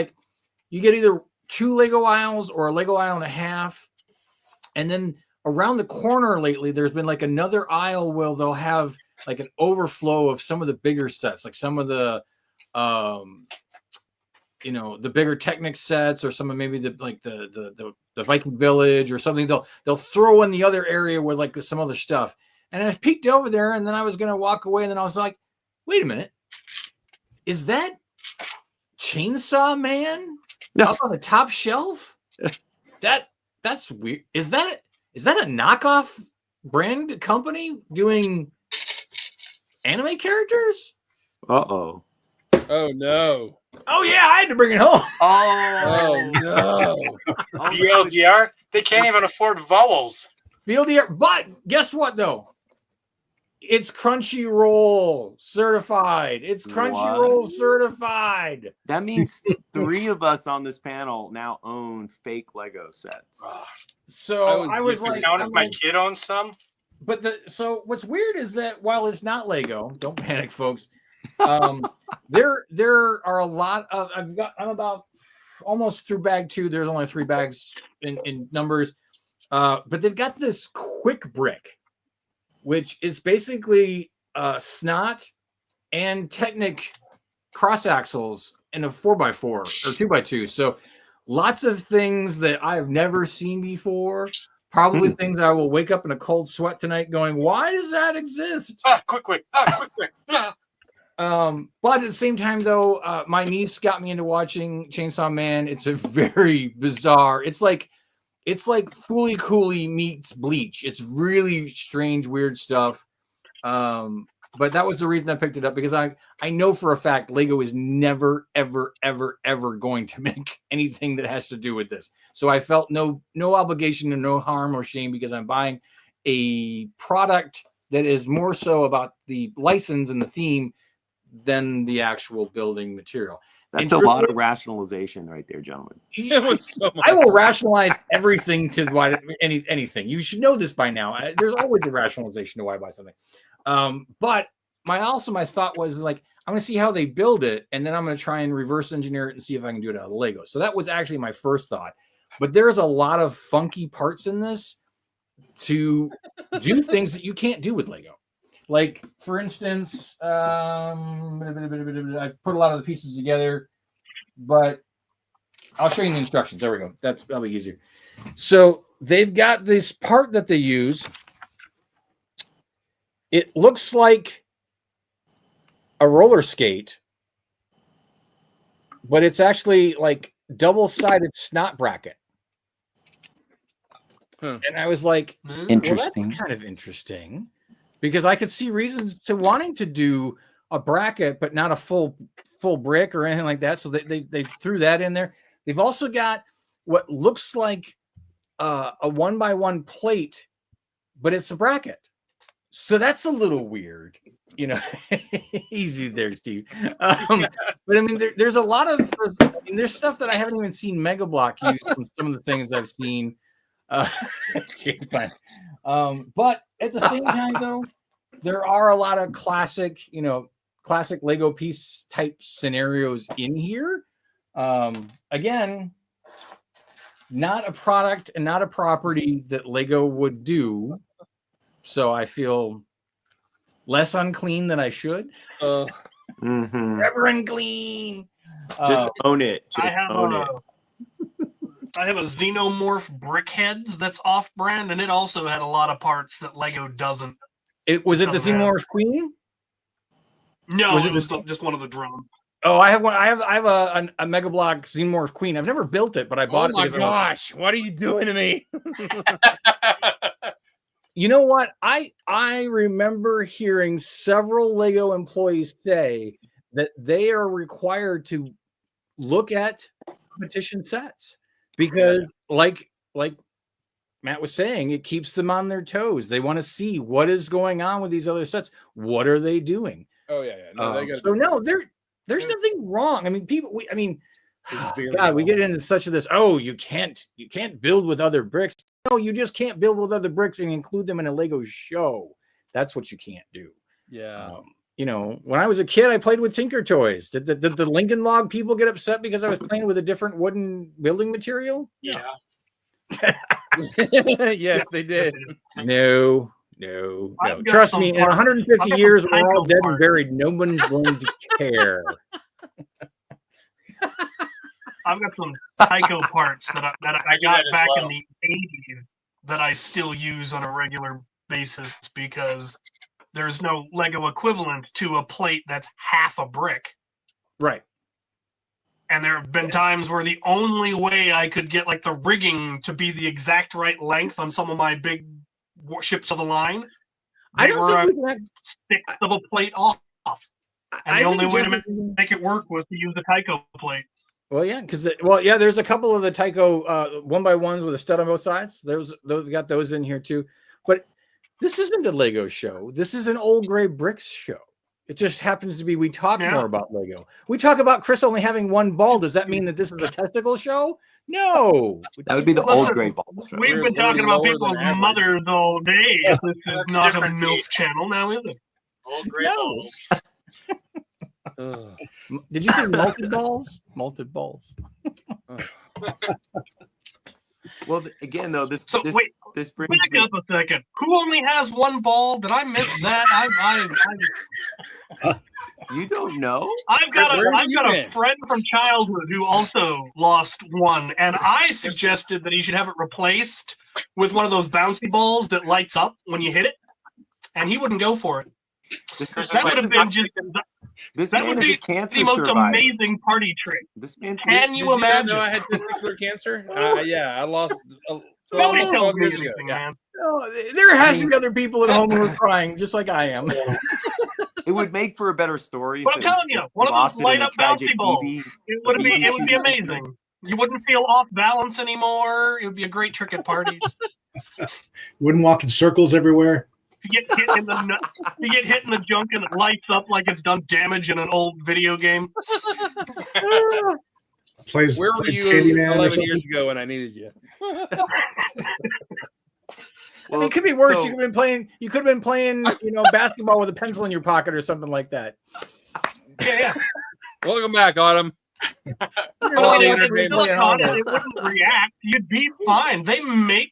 you get either 2 Lego aisles or a Lego aisle and a half. And then around the corner lately, there's been another aisle where they'll have an overflow of some of the bigger sets, like some of the, the bigger Technic sets, or some of maybe the Viking Village or something. They'll throw in the other area where some other stuff. And I peeked over there, and then I was going to walk away, and then I was like, wait a minute. Is that Chainsaw Man up on the top shelf? That's weird. Is that a knockoff brand company doing anime characters? Uh-oh. Oh no. Oh yeah, I had to bring it home. Oh no. BLDR, they can't even afford vowels. BLDR, but guess what though? It's Crunchyroll certified. It's Crunchyroll certified. That means 3 of us on this panel now own fake Lego sets. So I was like, Count if my kid owns some. But so what's weird is that while it's not Lego, don't panic, folks. There are a lot of I'm about almost through bag 2. There's only 3 bags in numbers, but they've got this quick brick, which is basically Snot and Technic cross axles in a 4x4 or 2x2. So lots of things that I've never seen before. Probably things I will wake up in a cold sweat tonight going, why does that exist? Quick. But at the same time, though, my niece got me into watching Chainsaw Man. It's a very bizarre. It's like Fooly Cooley meets Bleach. It's really strange, weird stuff. but that was the reason I picked it up, because I know for a fact Lego is never, ever, ever, ever going to make anything that has to do with this. So I felt no obligation and no harm or shame, because I'm buying a product that is more so about the license and the theme than the actual building material. That's a lot of rationalization right there, gentlemen. It was so much. I will rationalize everything to why anything. You should know this by now. There's always a rationalization to why I buy something. But my thought was, like, I'm going to see how they build it, and then I'm going to try and reverse engineer it and see if I can do it out of Lego. So that was actually my first thought. But there's a lot of funky parts in this to do things that you can't do with Lego. Like, for instance, I've put a lot of the pieces together, but I'll show you the instructions. There we go. That'll be easier. So they've got this part that they use. It looks like a roller skate, but it's actually like double-sided snot bracket. And I was like, interesting. Well, that's kind of interesting, because I could see reasons to wanting to do a bracket, but not a full brick or anything like that. So they threw that in there. They've also got what looks like a 1x1 plate, but it's a bracket. So that's a little weird, you know. Easy there, Steve. But I mean, there's a lot of there's stuff that I haven't even seen Mega Block use from some of the things I've seen. But at the same time, though, there are a lot of classic Lego piece type scenarios in here. Again, not a product and not a property that Lego would do. So I feel less unclean than I should. Forever unclean. Just own it. I have a Xenomorph Brickheads that's off-brand, and it also had a lot of parts that Lego doesn't. Was it the Xenomorph Queen? No, it was just one of the drones. Oh, I have one. I have a Mega Block Xenomorph Queen. I've never built it, but I bought it. Oh my gosh! What are you doing to me? You know what? I remember hearing several Lego employees say that they are required to look at competition sets, because like Matt was saying, it keeps them on their toes. They want to see what is going on with these other sets. What are they doing? Oh yeah. No, there's nothing wrong. I mean, God, we get into such of this. Oh, you can't build with other bricks. No, you just can't build with other bricks and include them in a Lego show. That's what you can't do. Yeah. When I was a kid, I played with Tinker Toys. Did the Lincoln Log people get upset because I was playing with a different wooden building material? Yeah. Yes, they did. No. Trust me, in 150 years, we're all dead and buried. No one's going to care. I've got some Tyco parts that I got back in the 80s that I still use on a regular basis, because there's no Lego equivalent to a plate that's half a brick. Right. And there have been times where the only way I could get like the rigging to be the exact right length on some of my big ships of the line, I don't think we can have sixth of a plate off. And the only way to make it work was to use the Tyco plate. Well, yeah, there's a couple of the Tyco 1x1s with a stud on both sides. Those got those in here too. But this isn't a Lego show. This is an Old Gray Bricks show. It just happens to be we talk more about Lego. We talk about Chris only having one ball. Does that mean that this is a testicle show? No. That would be the Old Gray Balls show. We've been talking about people's mothers all day. This is not a MILF channel now, is it? Old Gray balls. Did you say malted balls? Malted balls. Well, again, though, this brings back up a second. Who only has one ball? Did I miss that? You don't know? I've got a friend from childhood who also lost one, and I suggested that he should have it replaced with one of those bouncy balls that lights up when you hit it, and he wouldn't go for it. That would have been just. That would be the most amazing party trick. Can you imagine? I had testicular cancer. Yeah, I lost. Nobody tells me years ago. anything, man. There has to be other people at home who are crying, just like I am. It would make for a better story. But I'm telling you, one of those lost it in light a up tragic bouncy balls. BB. It would be BB shooting amazing. You wouldn't feel off balance anymore. It would be a great trick at parties. Wouldn't walk in circles everywhere. If you get hit in the junk and it lights up like it's done damage in an old video game. Plays. Where were plays you Candyman or 11 something. years ago when I needed you? I mean, it could be worse. so- You could have been playing, basketball with a pencil in your pocket or something like that. Yeah. Welcome back, Autumn. Well, the if it entertainment. was on it wouldn't react. You'd be fine. They make,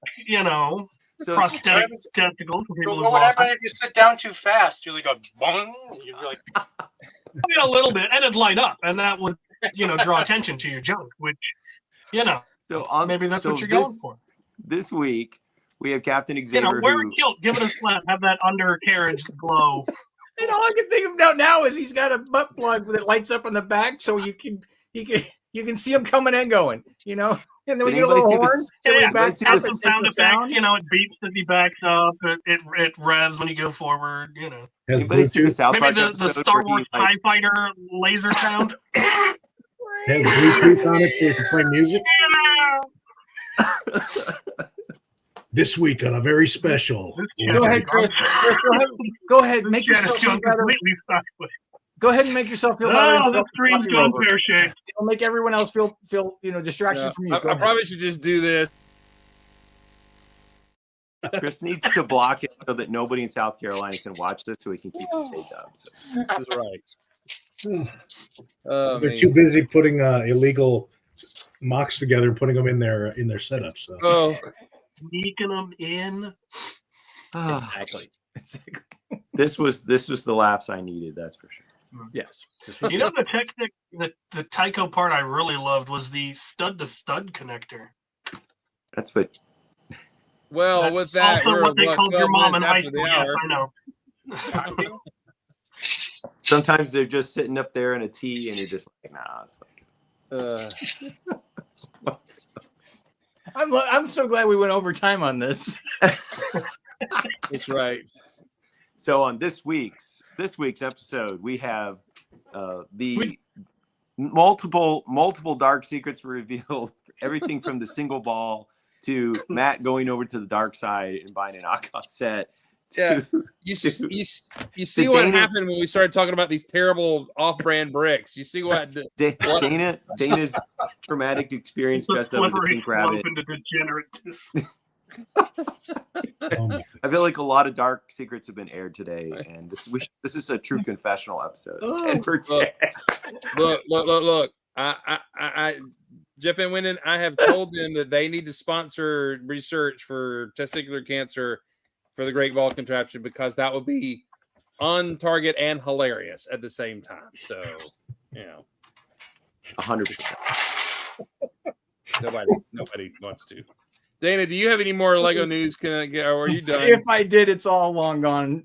So prosthetic testicles for So people what who've would lost happen them. if you sit down too fast? You're like a bung. You'd be like, A little bit, and it'd light up, and that would, draw attention to your junk, which, so on, maybe that's so what you're this, going for. This week we have Captain Xavier. Wear a who, kilt, give it a slap, have that undercarriage glow. And all I can think of now is he's got a butt plug that lights up on the back, so you can see him coming and going. And then we Did get a little anybody see horn. this- then we Yeah, back see up has this- and some take sound the effects, it beeps as he backs up, it revs when you go forward, Has anybody see the Bluetooth. South Maybe Park the episode Star where he, Wars TIE Fighter laser sound. Has Bluetooth on it so you can play music. This week on a very special. Go ahead, Chris. Go ahead. Make This yourself is feel better. completely sideways. Go ahead and make yourself feel better. Oh, and the feel screen's happy gone over it. pear shaped. It'll make everyone else feel distraction Yeah, from you. I Go ahead. probably should just do this. Chris needs to block it so that nobody in South Carolina can watch this, so he can keep his day job. So. That's right. Oh, They're man. too busy putting illegal mocks together and putting them in their setup. So Oh, Sneaking them in. Exactly. This was the laughs I needed. That's for sure. Yes. The technic, the Tyco part I really loved was the stud to stud connector. That's what. well, That's with that, also we're what they about called your 12 mom in minutes high after school. the Yes, hour. I know. Sometimes they're just sitting up there in a tee, and you're just like, nah. It's like, I'm so glad we went over time on this. That's right. so on this week's episode, we have the multiple dark secrets revealed. Everything from the single ball to Matt going over to the dark side and buying an Akon set. Yeah. to- You to- see what Dana- happened when we started talking about these terrible off-brand bricks. You see what? Dana's traumatic experience It's a dressed up as a slippery pink slope rabbit. into degenerateness. oh my I feel like a lot of dark secrets have been aired today, and this is a true confessional episode. Oh, And for Look. I Jeff and Winden, I have told them that they need to sponsor research for testicular cancer for the Great Ball Contraption because that would be on target and hilarious at the same time. So, 100%. nobody wants to. Dana, do you have any more Lego news? Can I get? Or are you done? If I did, it's all long gone.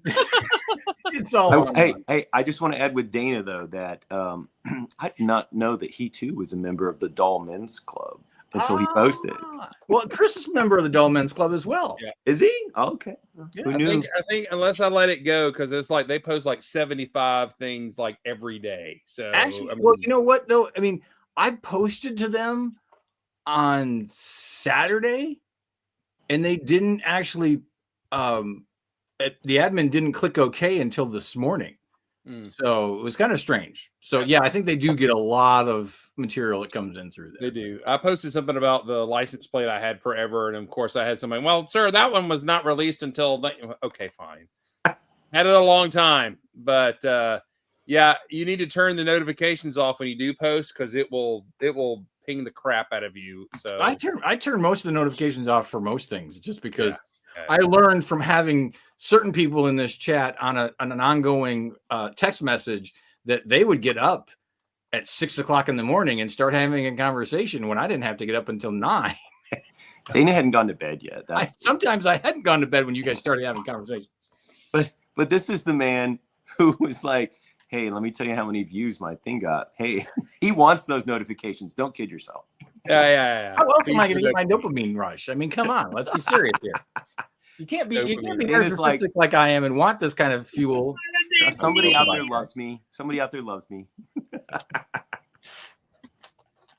It's all long gone. Hey, I just want to add with Dana though that I did not know that he too was a member of the Doll Men's Club until he posted. Well, Chris is a member of the Doll Men's Club as well. Yeah. Is he? Oh, okay. Yeah, Who I knew? think unless I let it go, because it's like they post like 75 things like every day. So Actually, I mean, well, you know what though? I mean, I posted to them on Saturday, and they didn't actually. The admin didn't click OK until this morning, so it was kind of strange. So yeah, I think they do get a lot of material that comes in through they there. do. I posted something about the license plate I had forever, and of course I had somebody. Well, sir, that one was not released until. Okay, fine. Had it a long time, but yeah, you need to turn the notifications off when you do post because it will ping the crap out of you. So I turn most of the notifications off for most things, just because I learned from having certain people in this chat on an ongoing text message that they would get up at 6 o'clock in the morning and start having a conversation when I didn't have to get up until 9. Dana hadn't gone to bed yet. Sometimes I hadn't gone to bed when you guys started having conversations. But this is the man who was like, hey, let me tell you how many views my thing got. Hey, he wants those notifications. Don't kid yourself. Yeah. How else am I going to get my dopamine rush? I mean, come on, let's be serious here. You can't be Dana's narcissistic like I am and want this kind of fuel. Somebody out there loves me. Somebody out there loves me.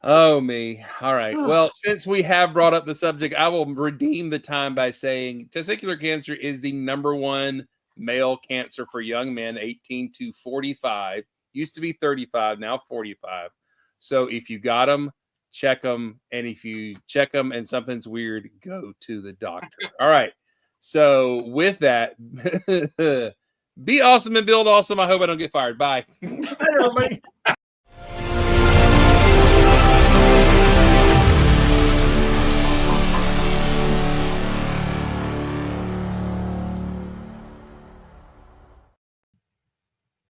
Oh, me. All right. Well, since we have brought up the subject, I will redeem the time by saying testicular cancer is the #1 male cancer for young men 18 to 45. Used to be 35, now 45. So if you got them, check them. And if you check them and something's weird, go to the doctor. All right. So with that, be awesome and build awesome. I hope I don't get fired. Bye. Good night, everybody.